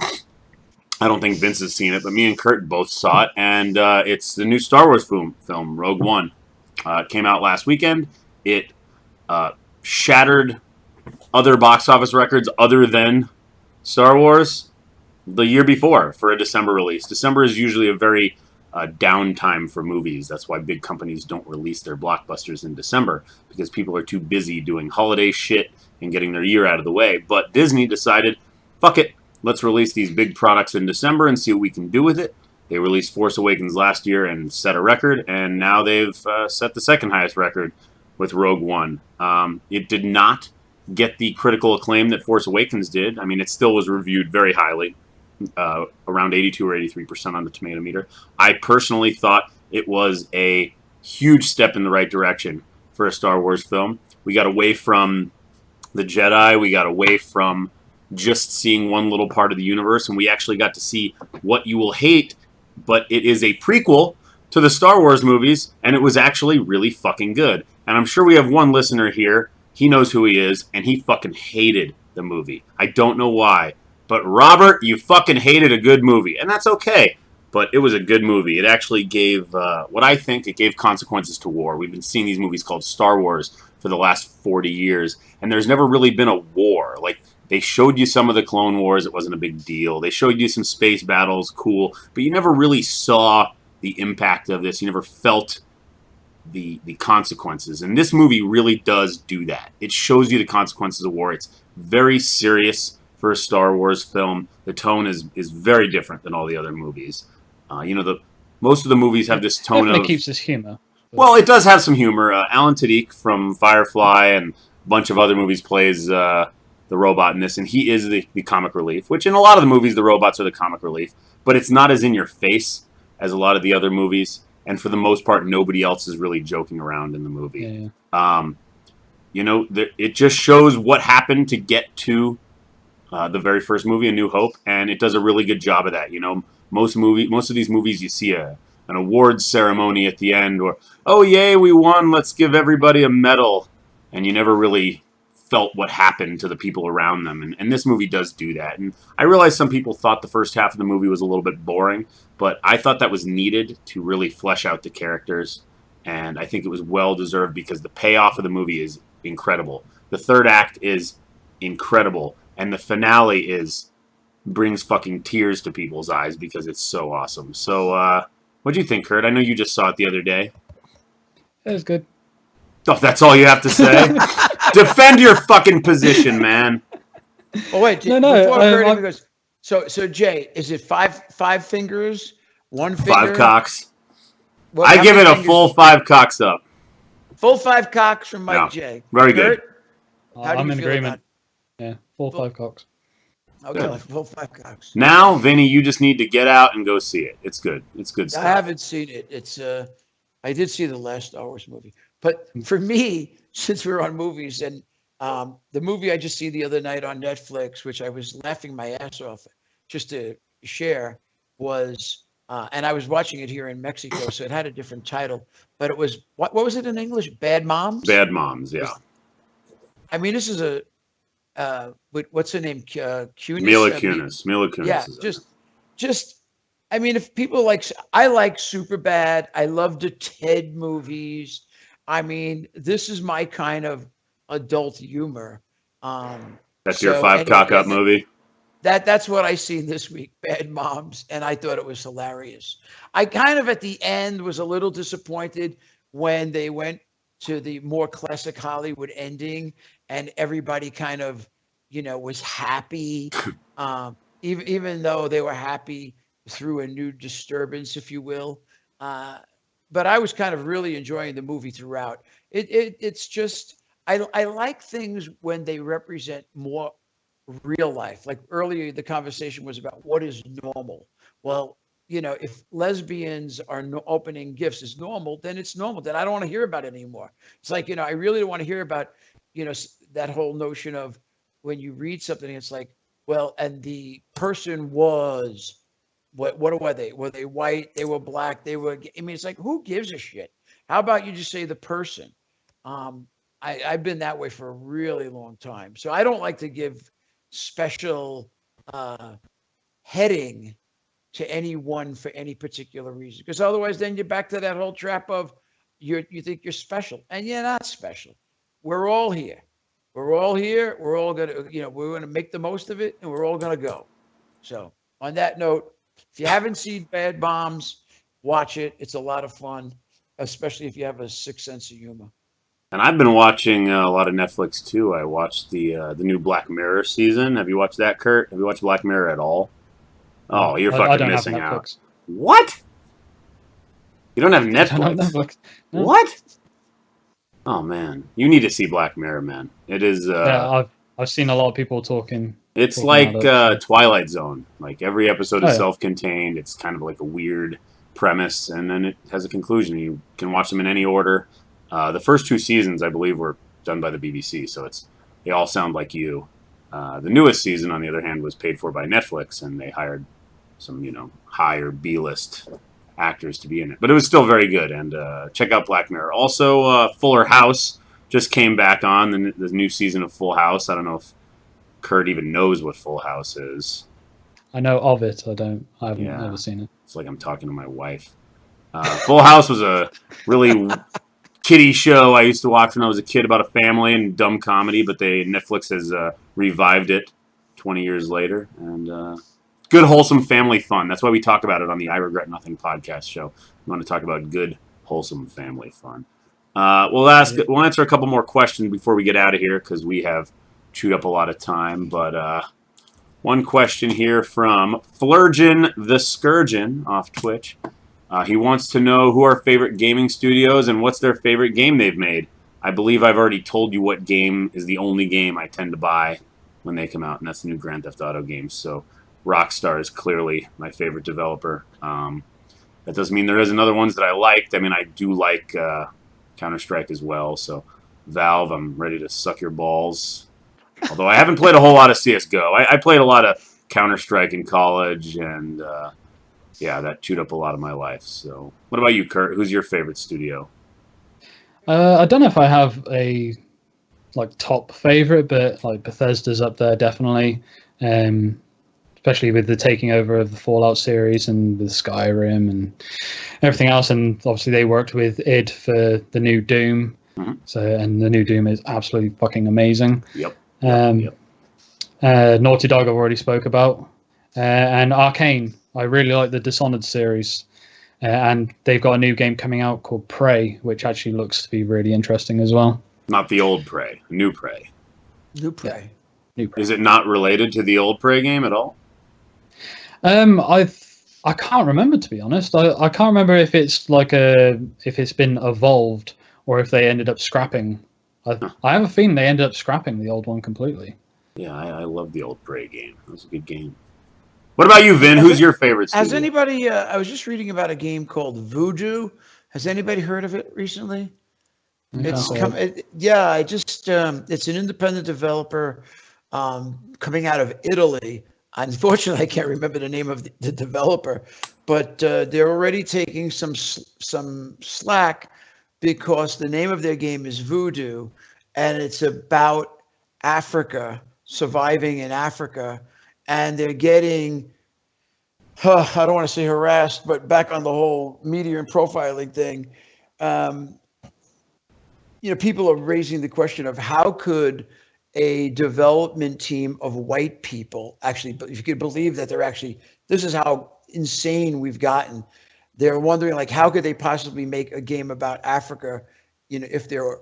S2: I don't think Vince has seen it, but me and Kurt both saw it, and it's the new Star Wars film Rogue One. It came out last weekend. It shattered other box office records other than Star Wars the year before for a December release. December is usually a very downtime for movies. That's why big companies don't release their blockbusters in December, because people are too busy doing holiday shit and getting their year out of the way. But Disney decided, fuck it, let's release these big products in December and see what we can do with it. They released Force Awakens last year and set a record, and now they've set the second highest record with Rogue One. It did not get the critical acclaim that Force Awakens did. I mean, it still was reviewed very highly, around 82 or 83% on the tomato meter. I personally thought it was a huge step in the right direction for a Star Wars film. We got away from the Jedi. We got away from just seeing one little part of the universe, and we actually got to see what you will hate, but it is a prequel to the Star Wars movies, and it was actually really fucking good. And I'm sure we have one listener here. He knows who he is, and he fucking hated the movie. I don't know why. But Robert, you fucking hated a good movie. And that's okay. But it was a good movie. It actually gave, what I think, it gave consequences to war. We've been seeing these movies called Star Wars for the last 40 years. And there's never really been a war. Like, they showed you some of the Clone Wars. It wasn't a big deal. They showed you some space battles. Cool. But you never really saw the impact of this. You never felt the consequences. And this movie really does do that. It shows you the consequences of war. It's very serious for a Star Wars film. The tone is very different than all the other movies. Most of the movies have this tone
S3: Definitely
S2: of...
S3: keeps this humor.
S2: Well, it does have some humor. Alan Tudyk from Firefly and a bunch of other movies plays the robot in this, and he is the comic relief, which in a lot of the movies, the robots are the comic relief, but it's not as in your face as a lot of the other movies. And for the most part, nobody else is really joking around in the movie.
S3: Yeah.
S2: It just shows what happened to get to the very first movie, A New Hope, and it does a really good job of that. Most of these movies, you see an awards ceremony at the end, or, oh yay, we won, let's give everybody a medal, and you never really felt what happened to the people around them. And this movie does do that. And I realize some people thought the first half of the movie was a little bit boring, but I thought that was needed to really flesh out the characters. And I think it was well deserved because the payoff of the movie is incredible. The third act is incredible. And the finale brings fucking tears to people's eyes because it's so awesome. So, what do you think, Kurt? I know you just saw it the other day.
S3: It was good.
S2: Oh, that's all you have to say? Defend your fucking position, man.
S4: Oh wait,
S3: No,
S4: before Kurt even goes, so Jay, is it five fingers, one finger?
S2: 5 cocks.
S4: Well,
S2: I
S4: how
S2: give it
S4: many
S2: a
S4: fingers?
S2: full 5 cocks up.
S4: Full 5 cocks from Mike
S2: Yeah.
S4: J.
S2: Very
S4: Kurt,
S2: good.
S4: how do
S3: I'm
S4: you
S3: in
S4: feel
S3: agreement.
S4: about
S3: Yeah, 4 or 5 cocks.
S4: Okay,
S2: Good.
S4: like full 5 cocks.
S2: Now, Vinny, you just need to get out and go see it. It's good. It's good
S4: I
S2: stuff.
S4: haven't seen it. It's I did see the last Star Wars movie, but for me, since we're on movies, and the movie I just see the other night on Netflix, which I was laughing my ass off just to share, was and I was watching it here in Mexico, so it had a different title, but it was what was it in English? Bad Moms.
S2: Bad Moms, yeah.
S4: I mean, this is a what's her name? Kunis?
S2: Mila
S4: I mean,
S2: Kunis. Mila Kunis.
S4: yeah,
S2: is in it.
S4: just I mean, if people I like Superbad. I love the Ted movies. I mean, this is my kind of adult humor.
S2: That's your
S4: So
S2: 5 cock up
S4: anyway,
S2: movie?
S4: that's what I seen this week, Bad Moms, and I thought it was hilarious. I kind of at the end was a little disappointed when they went to the more classic Hollywood ending, and everybody kind of, was happy, even though they were happy through a new disturbance, if you will. But I was kind of really enjoying the movie throughout. It's just I like things when they represent more real life. Like earlier, the conversation was about what is normal. Well, if lesbians are opening gifts is normal, then it's normal. Then I don't want to hear about it anymore. It's like, I really don't want to hear about, that whole notion of when you read something, it's like, well, and the person was, what were they? Were they white? They were black. I mean, it's like, who gives a shit? How about you just say the person? I've been that way for a really long time. So I don't like to give special heading to anyone for any particular reason. Because otherwise, then you're back to that whole trap of you think you're special, and you're not special. We're all here. We're all here. We're all gonna, we're gonna make the most of it, and we're all gonna go. So, on that note, if you haven't seen Bad Bombs, watch it. It's a lot of fun, especially if you have a sick sense of humor.
S2: And I've been watching a lot of Netflix too. I watched the new Black Mirror season. Have you watched that, Kurt? Have you watched Black Mirror at all? Oh, you're
S3: I
S2: fucking
S3: don't
S2: missing
S3: have
S2: out.
S3: Netflix.
S2: What? You don't have
S3: I
S2: Netflix?
S3: don't have Netflix. No.
S2: What? Oh man, you need to see Black Mirror, man. It is.
S3: Yeah, I've seen a lot of people talking.
S2: It's
S3: talking
S2: like
S3: about it, so.
S2: Twilight Zone. Like every episode is
S3: Oh, yeah.
S2: self-contained. It's kind of like a weird premise, and then it has a conclusion. You can watch them in any order. The first 2 seasons, I believe, were done by the BBC, so they all sound like you. The newest season, on the other hand, was paid for by Netflix, and they hired some, higher B-list actors to be in it. But it was still very good, and check out Black Mirror. Also, Fuller House just came back on, the new season of Full House. I don't know if Kurt even knows what Full House is.
S3: I know of it. I haven't
S2: Yeah.
S3: never seen it.
S2: It's like I'm talking to my wife. Full House was a really kiddie show I used to watch when I was a kid about a family and dumb comedy, but Netflix has revived it 20 years later, and good wholesome family fun. That's why we talk about it on the I Regret Nothing podcast show. We want to talk about good wholesome family fun. We'll answer a couple more questions before we get out of here because we have chewed up a lot of time. But one question here from Flurgeon the Scourgeon off Twitch. He wants to know who our favorite gaming studios and what's their favorite game they've made. I believe I've already told you what game is the only game I tend to buy when they come out, and that's the new Grand Theft Auto games. So Rockstar is clearly my favorite developer. That doesn't mean there isn't other ones that I liked. I mean, I do like Counter-Strike as well. So Valve, I'm ready to suck your balls. Although I haven't played a whole lot of CSGO. I played a lot of Counter-Strike in college, and yeah, that chewed up a lot of my life. So what about you, Kurt? Who's your favorite studio?
S3: I don't know if I have a top favorite, but Bethesda's up there definitely. Especially with the taking over of the Fallout series and with Skyrim and everything else. And obviously they worked with id for the new Doom.
S2: Mm-hmm.
S3: And the new Doom is absolutely fucking amazing.
S2: Yep.
S3: Naughty Dog I've already spoke about. And Arcane. I really like the Dishonored series. And they've got a new game coming out called Prey, which actually looks to be really interesting as well.
S2: Not the old Prey, new Prey.
S4: New Prey.
S3: Yeah. New Prey.
S2: Is it not related to the old Prey game at all?
S3: I can't remember, to be honest. I can't remember if it's if it's been evolved or if they ended up scrapping. I have a feeling they ended up scrapping the old one completely.
S2: Yeah, I love the old Prey game. It was a good game. What about you, Vin? Who's your favorite studio?
S4: Has anybody? I was just reading about a game called Voodoo. Has anybody heard of it recently?
S3: No.
S4: It's an independent developer coming out of Italy. Unfortunately, I can't remember the name of the developer, but they're already taking some slack because the name of their game is Voodoo, and it's about Africa, surviving in Africa, and they're getting, I don't want to say harassed, but back on the whole media and profiling thing. People are raising the question of how could a development team of white people actually, if you could believe that this is how insane we've gotten. They're wondering how could they possibly make a game about Africa, if they're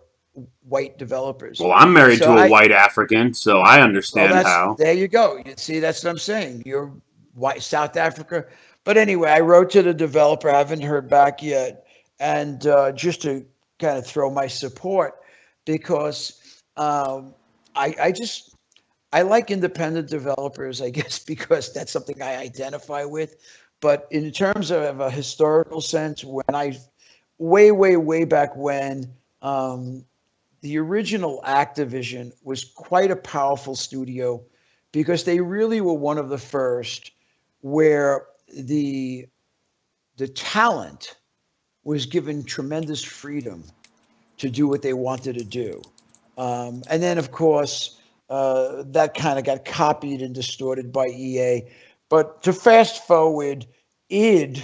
S4: white developers.
S2: Well, I'm married to a white African, so I understand how.
S4: There you go. You see, that's what I'm saying. You're white, South Africa. But anyway, I wrote to the developer. I haven't heard back yet. And just to kind of throw my support, because I like independent developers, I guess, because that's something I identify with. But in terms of a historical sense, when way back when, the original Activision was quite a powerful studio because they really were one of the first where the talent was given tremendous freedom to do what they wanted to do. And then, of course, that kind of got copied and distorted by EA. But to fast forward, id,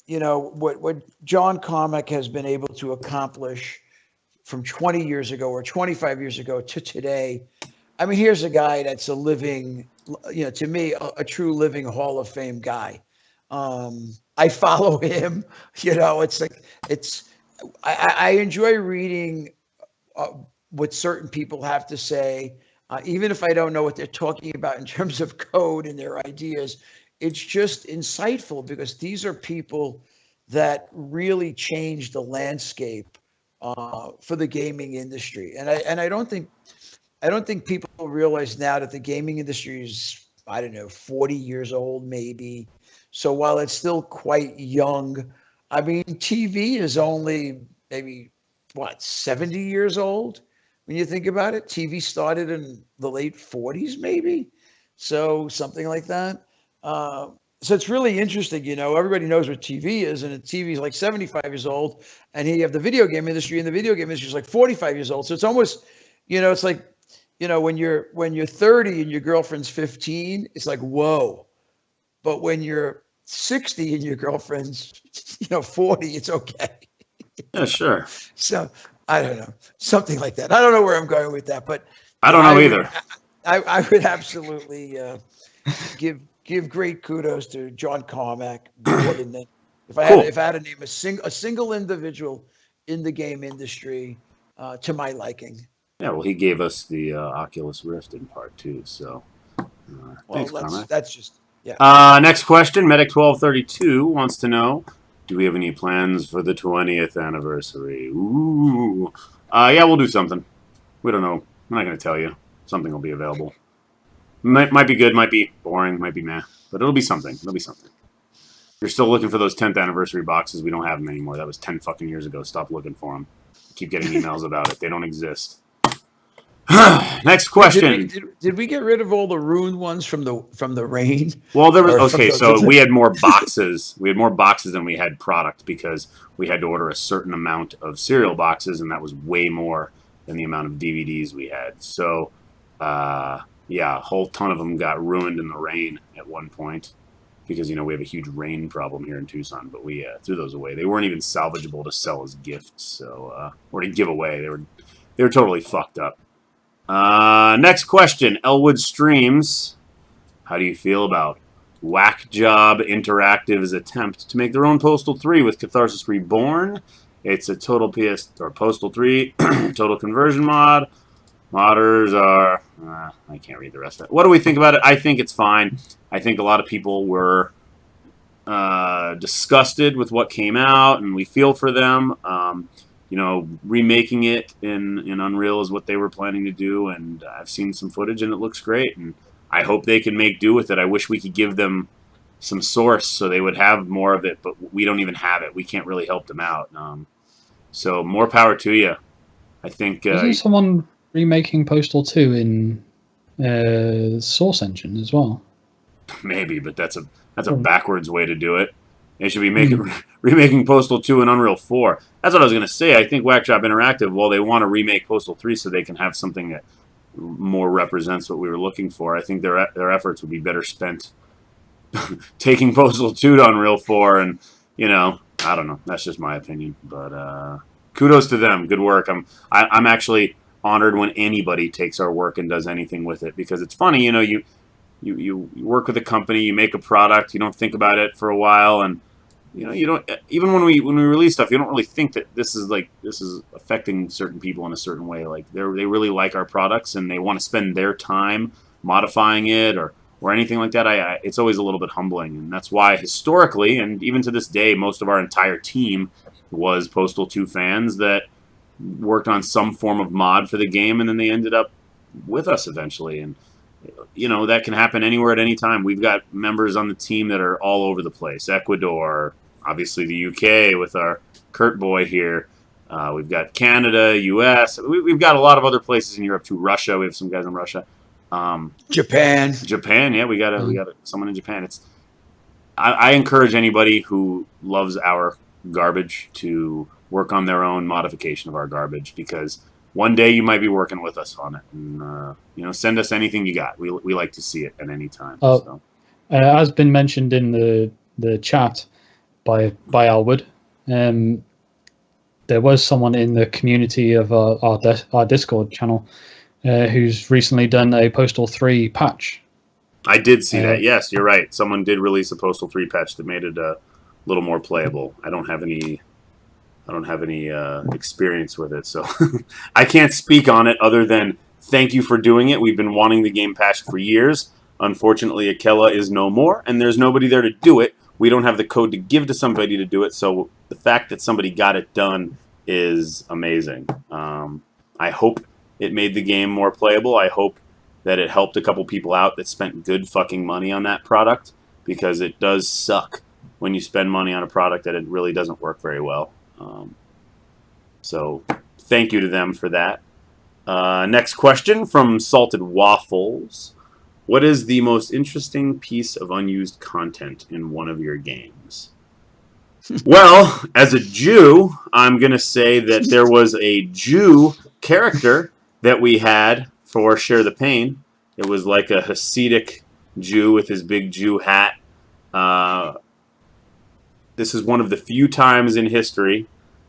S4: you know, what John Carmack has been able to accomplish from 20 years ago or 25 years ago to today. I mean, here's a guy that's a living, you know, to me, a true living Hall of Fame guy. I follow him, you know, it's like, I enjoy reading what certain people have to say, even if I don't know what they're talking about in terms of code and their ideas. It's just insightful because these are people that really changed the landscape for the gaming industry. And I don't think people realize now that the gaming industry is, I don't know, 40 years old maybe. So while it's still quite young, I mean, TV is only maybe what, 70 years old when you think about it. TV started in the late 40s maybe, so something like that. So it's really interesting, you know, everybody knows what TV is, and TV is like 75 years old, and here you have the video game industry, and the video game industry is like 45 years old. So it's almost, you know, it's like, you know, when you're 30 and your girlfriend's 15, it's like, whoa. But when you're 60 and your girlfriend's, you know, 40, it's okay.
S2: Yeah, sure.
S4: So I don't know, something like that. I don't know where I'm going with that, but
S2: I don't know either.
S4: I would absolutely give great kudos to John Carmack. More than that. If I had to name a single individual in the game industry to my liking.
S2: Yeah, well, he gave us the Oculus Rift in part 2, so thanks, Carmack.
S4: That's just, yeah.
S2: Next question, Medic1232 wants to know, do we have any plans for the 20th anniversary? Ooh. Yeah, we'll do something. We don't know. I'm not going to tell you. Something will be available. Might be good, might be boring, might be meh. But it'll be something. It'll be something. You're still looking for those 10th anniversary boxes. We don't have them anymore. That was 10 fucking years ago. Stop looking for them. Keep getting emails about it. They don't exist. Next question.
S4: Did we get rid of all the ruined ones from the rain?
S2: Well, there was so we had more boxes. We had more boxes than we had product because we had to order a certain amount of cereal boxes, and that was way more than the amount of DVDs we had. So, yeah, a whole ton of them got ruined in the rain at one point because, you know, we have a huge rain problem here in Tucson, but we threw those away. They weren't even salvageable to sell as gifts, so or to give away. They were totally fucked up. Next question, Elwood Streams. How do you feel about Whack Job Interactive's attempt to make their own Postal 3 with Catharsis Reborn? It's a total Postal 3 total conversion mod. Modders are... I can't read the rest of it. What do we think about it? I think it's fine. I think a lot of people were disgusted with what came out, and we feel for them. You know, remaking it in Unreal is what they were planning to do, and I've seen some footage, and it looks great, and I hope they can make do with it. I wish we could give them some source so they would have more of it, but we don't even have it. We can't really help them out. So more power to you. I think...
S3: Isn't someone remaking Postal 2 in Source Engine as well?
S2: Maybe, but that's a backwards way to do it. They should be remaking Postal 2 in Unreal 4. That's what I was going to say. I think Whack Job Interactive, well, they want to remake Postal 3 so they can have something that more represents what we were looking for. I think their efforts would be better spent taking Postal 2 to Unreal 4, and, you know, I don't know. That's just my opinion. But kudos to them. Good work. I'm actually honored when anybody takes our work and does anything with it, because it's funny, you know, you work with a company, you make a product, you don't think about it for a while, and you know, you don't, even when we release stuff, you don't really think that this is affecting certain people in a certain way. Like they really like our products and they want to spend their time modifying it or anything like that. It's always a little bit humbling, and that's why historically and even to this day, most of our entire team was Postal 2 fans that worked on some form of mod for the game, and then they ended up with us eventually. And you know, that can happen anywhere at any time. We've got members on the team that are all over the place. Ecuador, obviously the UK with our Kurt boy here. We've got Canada, US. We've got a lot of other places in Europe too. Russia, we have some guys in Russia.
S4: Japan,
S2: yeah, we got someone in Japan. I encourage anybody who loves our garbage to work on their own modification of our garbage, because one day you might be working with us on it, and you know, send us anything you got. We like to see it at any time. So.
S3: As been mentioned in the chat by Alwood, there was someone in the community of our Discord channel who's recently done a Postal 3 patch.
S2: I did see that. Yes, you're right. Someone did release a Postal 3 patch that made it a little more playable. I don't have any experience with it, so I can't speak on it other than thank you for doing it. We've been wanting the game patched for years. Unfortunately, Akela is no more, and there's nobody there to do it. We don't have the code to give to somebody to do it, so the fact that somebody got it done is amazing. I hope it made the game more playable. I hope that it helped a couple people out that spent good fucking money on that product, because it does suck when you spend money on a product that it really doesn't work very well. So thank you to them for that. Next question from Salted Waffles. What is the most interesting piece of unused content in one of your games? Well, as a Jew, I'm going to say that there was a Jew character that we had for Share the Pain. It was like a Hasidic Jew with his big Jew hat. This is one of the few times in history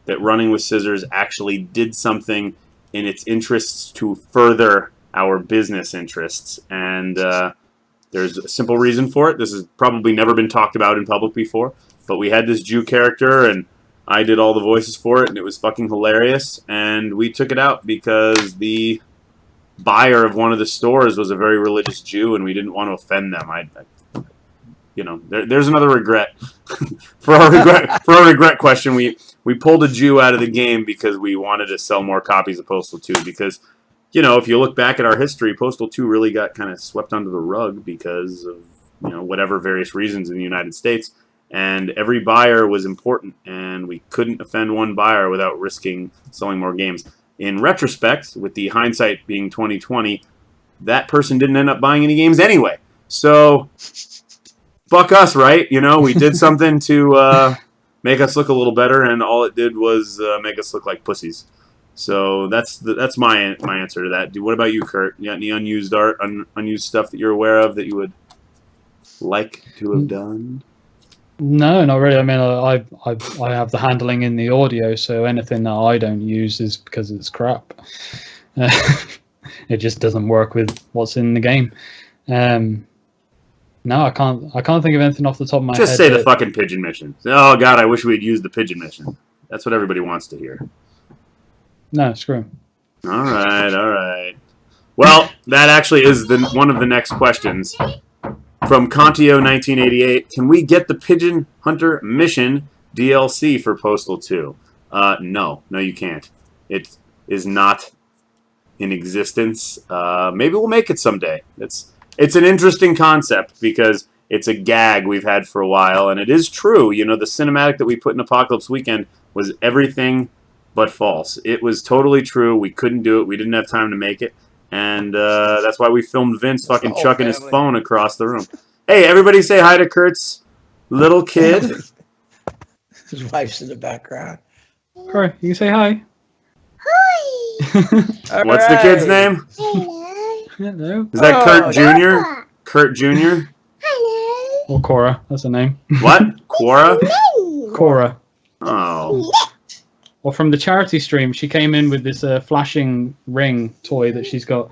S2: that Running with Scissors actually did something in its interests to further our business interests. And there's a simple reason for it. This has probably never been talked about in public before, but we had this Jew character, and I did all the voices for it, and it was fucking hilarious. And we took it out because the buyer of one of the stores was a very religious Jew, and we didn't want to offend them. There's another regret. for our regret question, we pulled a Jew out of the game because we wanted to sell more copies of Postal 2. Because, if you look back at our history, Postal 2 really got kind of swept under the rug because of whatever various reasons in the United States. And every buyer was important, and we couldn't offend one buyer without risking selling more games. In retrospect, with the hindsight being 2020, that person didn't end up buying any games anyway. So, fuck us, right? We did something to make us look a little better, and all it did was make us look like pussies. So that's my answer to that. What about you, Kurt? You got any unused art, unused stuff that you're aware of that you would like to have done?
S3: No, not really. I mean, I have the handling in the audio, so anything that I don't use is because it's crap. It just doesn't work with what's in the game. No, I can't think of anything off the top of my head.
S2: Just say the fucking Pigeon Mission. Oh God, I wish we had used the Pigeon Mission. That's what everybody wants to hear.
S3: No, screw him.
S2: All right. Well, that actually is one of the next questions. From Contio 1988, can we get the Pigeon Hunter Mission DLC for Postal 2? No, you can't. It is not in existence. Maybe we'll make it someday. It's an interesting concept because it's a gag we've had for a while, and it is true. The cinematic that we put in Apocalypse Weekend was everything but false. It was totally true. We couldn't do it. We didn't have time to make it. And that's why we filmed Vince fucking chucking his phone across the room. Hey, everybody say hi to Kurt's little kid.
S4: His wife's in the background.
S3: Kurt, you say hi.
S5: Hi.
S2: What's the kid's name?
S3: Hello.
S2: Is that Kurt Jr.? Kurt Jr.?
S5: Hello.
S3: Or Cora, that's her name.
S2: What? Quora?
S3: Cora.
S2: Oh.
S3: Well, from the charity stream, she came in with this flashing ring toy that she's got.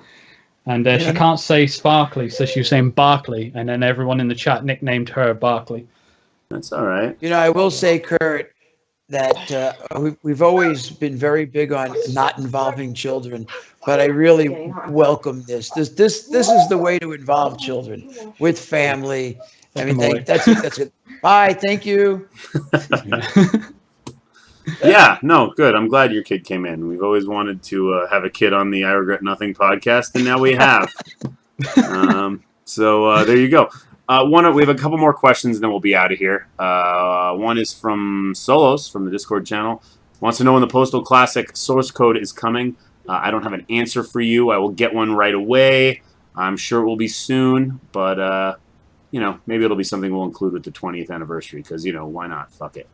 S3: And she can't say sparkly, so she was saying Barkley. And then everyone in the chat nicknamed her Barkley.
S2: That's all right.
S4: I will say, Kurt, that we've always been very big on not involving children, but I really welcome this. This is the way to involve children with family. I mean, that's it. Bye. Thank you.
S2: Yeah, no, good. I'm glad your kid came in. We've always wanted to have a kid on the I Regret Nothing podcast, and now we have. So there you go. We have a couple more questions, and then we'll be out of here. One is from Solos from the Discord channel. Wants to know when the Postal Classic source code is coming. I don't have an answer for you. I will get one right away. I'm sure it will be soon, but maybe it'll be something we'll include with the 20th anniversary because why not? Fuck it.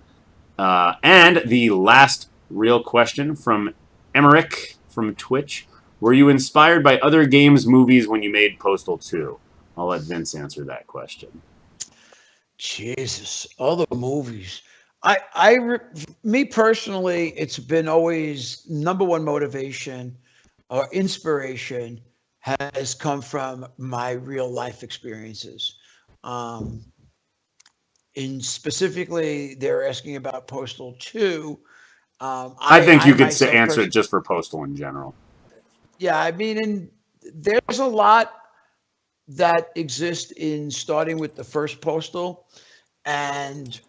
S2: And the last real question from Emmerich from Twitch. Were you inspired by other games, movies when you made Postal 2? I'll let Vince answer that question.
S4: Jesus, all the movies. Me personally, it's been always number one motivation or inspiration has come from my real life experiences. In specifically, they're asking about Postal 2.
S2: I think you could
S4: myself
S2: answer it just for Postal in general.
S4: Yeah, I mean, there's a lot that exists in starting with the first Postal. And,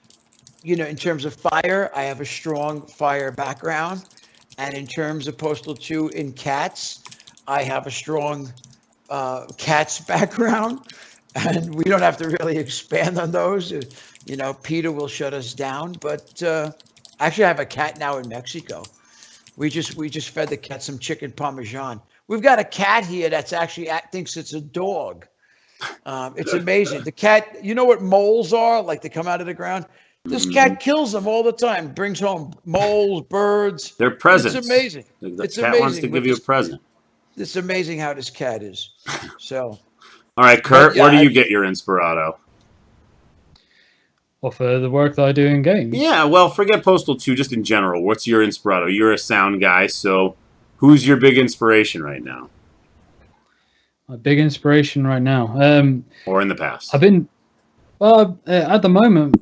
S4: in terms of fire, I have a strong fire background. And in terms of Postal 2 in cats, I have a strong cats background. And we don't have to really expand on those. Peter will shut us down. But actually, I have a cat now in Mexico. We just fed the cat some chicken parmesan. We've got a cat here that's actually thinks it's a dog. It's amazing. The cat, you know what moles are? Like they come out of the ground. This cat kills them all the time. Brings home moles, birds.
S2: They're presents.
S4: It's amazing.
S2: The cat wants to give you a present.
S4: It's amazing how this cat is. So.
S2: All right, Kurt, where do you get your inspirato?
S3: Well, for the work that I do in games.
S2: Yeah, well, forget Postal 2, just in general. What's your inspirato? You're a sound guy, so who's your big inspiration right now?
S3: My big inspiration right now.
S2: Or in the past?
S3: I've been, at the moment,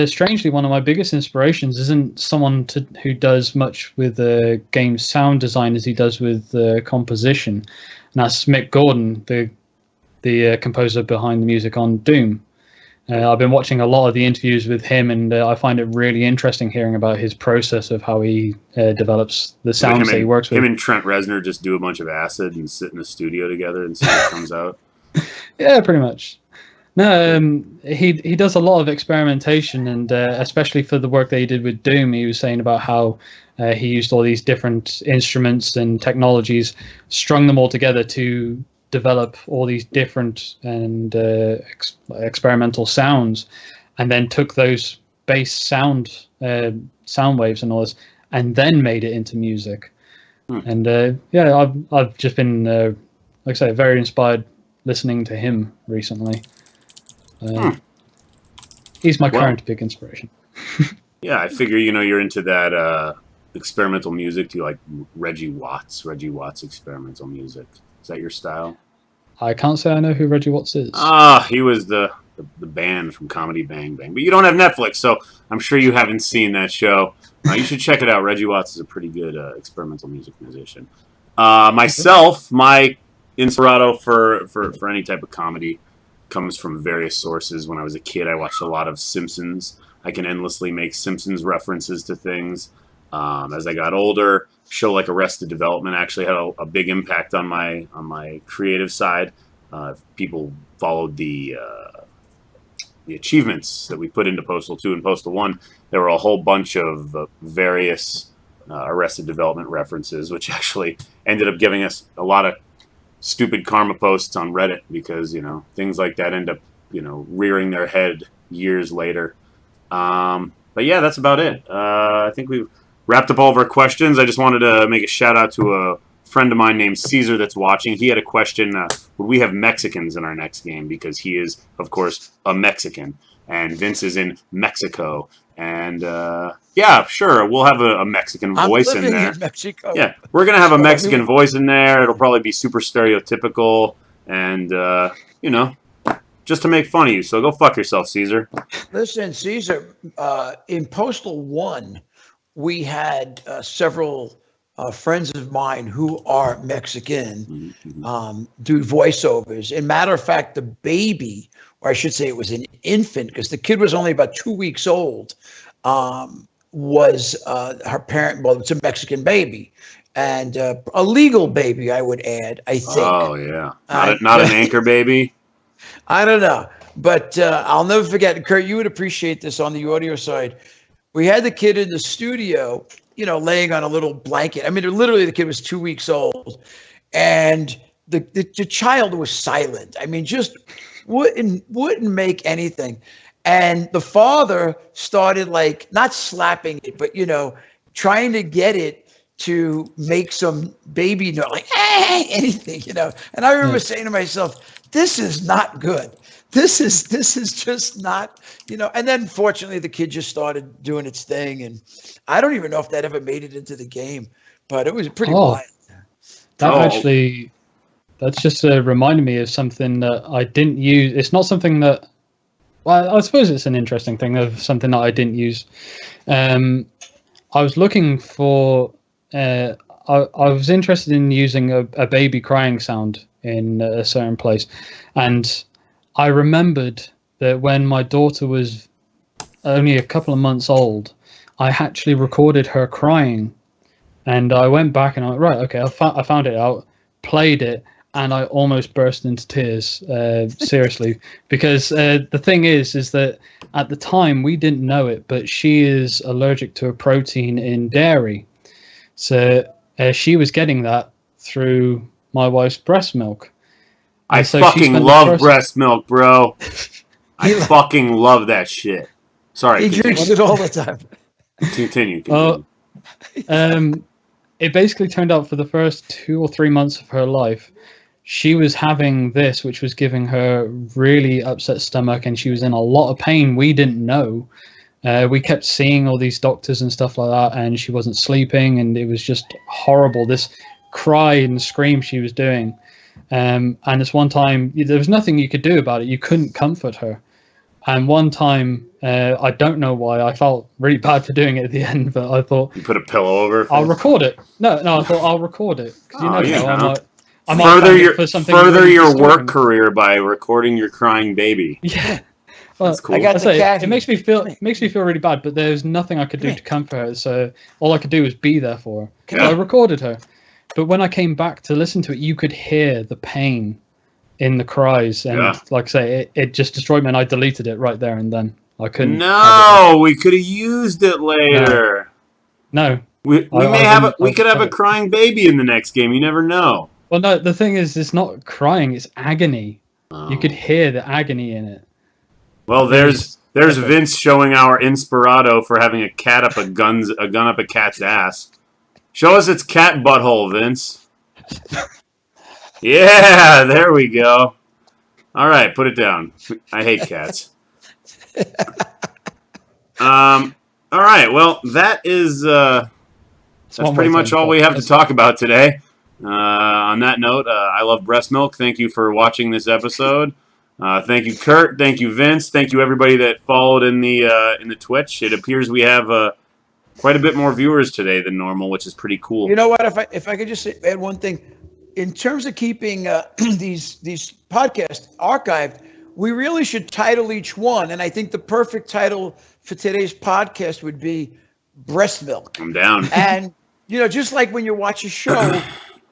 S3: strangely, one of my biggest inspirations isn't someone who does much with game sound design as he does with composition. And that's Mick Gordon, the composer behind the music on Doom. I've been watching a lot of the interviews with him, and I find it really interesting hearing about his process of how he develops the sounds that he works with.
S2: Him and Trent Reznor just do a bunch of acid and sit in a studio together and see what comes out.
S3: Yeah, pretty much. No, he does a lot of experimentation, and especially for the work that he did with Doom, he was saying about how he used all these different instruments and technologies, strung them all together to develop all these different and experimental sounds, and then took those bass sound waves and all this, and then made it into music. And I've just been, like I say, very inspired listening to him recently. He's my current big inspiration.
S2: Yeah, I figure you're into that experimental music. Do you like Reggie Watts experimental music? Is that your style?
S3: I can't say I know who Reggie Watts is.
S2: He was the band from Comedy Bang Bang. But you don't have Netflix, so I'm sure you haven't seen that show. You should check it out. Reggie Watts is a pretty good experimental music musician. Myself, my inspirato for any type of comedy comes from various sources. When I was a kid, I watched a lot of Simpsons. I can endlessly make Simpsons references to things. As I got older, show like Arrested Development actually had a big impact on my creative side. People followed the achievements that we put into Postal 2 and Postal 1. There were a whole bunch of various Arrested Development references, which actually ended up giving us a lot of stupid karma posts on Reddit because, things like that end up, rearing their head years later. But yeah, that's about it. I think we've wrapped up all of our questions. I just wanted to make a shout out to a friend of mine named Caesar that's watching. He had a question, would we have Mexicans in our next game? Because he is, of course, a Mexican. And Vince is in Mexico. And yeah, sure, we'll have a Mexican voice in there.
S4: I'm living in Mexico.
S2: Yeah, we're going to have a Mexican voice in there. It'll probably be super stereotypical. And, just to make fun of you. So go fuck yourself, Caesar.
S4: Listen, Caesar, in Postal 1, we had several friends of mine who are Mexican do voiceovers. And matter of fact, the baby, or I should say it was an infant, because the kid was only about 2 weeks old, was her parent. Well, it's a Mexican baby. And a legal baby, I would add, I think.
S2: Oh, yeah. Not an anchor baby?
S4: I don't know. But I'll never forget, Kurt, you would appreciate this on the audio side. We had the kid in the studio, laying on a little blanket. I mean, literally the kid was 2 weeks old. And the child was silent. I mean, just wouldn't make anything. And the father started not slapping it, but, trying to get it to make some baby noise, like, hey, anything, And I remember saying to myself, this is not good. this is just not, and then fortunately the kid just started doing its thing, and I don't even know if that ever made it into the game, but it was pretty wild.
S3: That's just reminded me of something that I didn't use. It's not something that, well, I suppose it's an interesting thing of something that I didn't use. I was looking for, I was interested in using a baby crying sound in a certain place. And I remembered that when my daughter was only a couple of months old, I actually recorded her crying. And I went back and I went, right, okay, I found it out, played it, and I almost burst into tears, seriously. Because the thing is that at the time we didn't know it, but she is allergic to a protein in dairy. So she was getting that through my wife's breast milk.
S2: I fucking love breast milk, bro. I fucking love that shit. Sorry.
S4: He drinks it all the time.
S2: Continue.
S3: It basically turned out for the first 2 or 3 months of her life, she was having this, which was giving her really upset stomach, and she was in a lot of pain. We didn't know. We kept seeing all these doctors and stuff like that, and she wasn't sleeping, and it was just horrible. This cry and scream she was doing. And this one time, there was nothing you could do about it. You couldn't comfort her. And one time, I don't know why, I felt really bad for doing it at the end, but I thought...
S2: You put a pillow over
S3: I'll record it. No, I thought I'll record it.
S2: I might further your work career by recording your crying baby.
S3: Yeah. Well,
S2: that's cool.
S3: It makes me feel really bad, but there's nothing I could do to comfort her, so all I could do was be there for her. Yeah. I recorded her. But when I came back to listen to it, you could hear the pain in the cries, and like I say, it just destroyed me, and I deleted it right there and then. I couldn't.
S2: No, we could have used it later.
S3: No.
S2: We could have a crying baby in the next game. You never know.
S3: Well, no, the thing is, it's not crying; it's agony. Oh. You could hear the agony in it.
S2: Well, there's Vince showing our inspirato for having a gun up a cat's ass. Show us its cat butthole, Vince. Yeah, there we go. All right, put it down. I hate cats. All right, well, that's pretty much all we have to talk about today. On that note, I love breast milk. Thank you for watching this episode. Thank you, Kurt. Thank you, Vince. Thank you, everybody that followed in the Twitch. It appears we have quite a bit more viewers today than normal, which is pretty cool.
S4: You know what? If I could just add one thing, in terms of keeping these podcasts archived, we really should title each one, and I think the perfect title for today's podcast would be Breast Milk.
S2: I'm down.
S4: And just like when you watch a show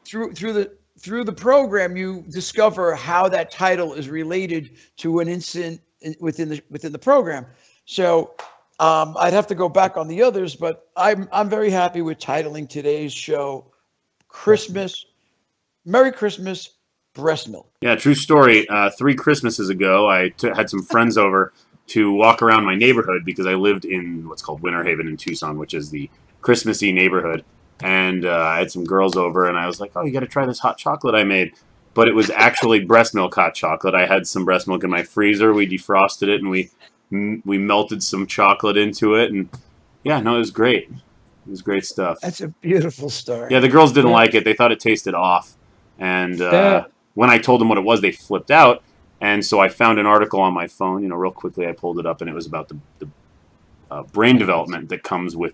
S4: through the program, you discover how that title is related to an incident within the program. So I'd have to go back on the others, but I'm very happy with titling today's show Merry Christmas, Breast Milk.
S2: Yeah, true story. 3 Christmases ago, I had some friends over to walk around my neighborhood because I lived in what's called Winter Haven in Tucson, which is the Christmassy neighborhood. And I had some girls over, and I was like, oh, you got to try this hot chocolate I made. But it was actually breast milk hot chocolate. I had some breast milk in my freezer. We defrosted it, and we melted some chocolate into it. And, yeah, no, it was great. It was great stuff.
S4: That's a beautiful story.
S2: Yeah, the girls didn't like it. They thought it tasted off. And when I told them what it was, they flipped out. And so I found an article on my phone. Real quickly, I pulled it up, and it was about the brain development that comes with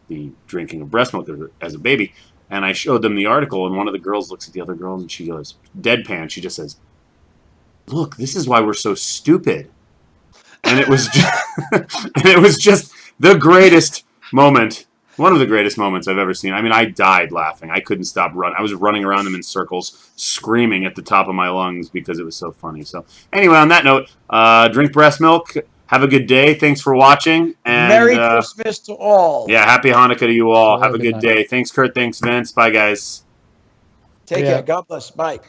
S2: the drinking of breast milk as a baby. And I showed them the article, and one of the girls looks at the other girl, and she goes, deadpan, she just says, look, this is why we're so stupid. And it was just the greatest moment. One of the greatest moments I've ever seen. I mean, I died laughing. I couldn't stop running. I was running around them in circles, screaming at the top of my lungs because it was so funny. So anyway, on that note, drink breast milk. Have a good day. Thanks for watching. And,
S4: Merry Christmas to all.
S2: Yeah, Happy Hanukkah to you all. Have a good day. Thanks, Kurt. Thanks, Vince. Bye, guys.
S4: Take care. God bless. Bye.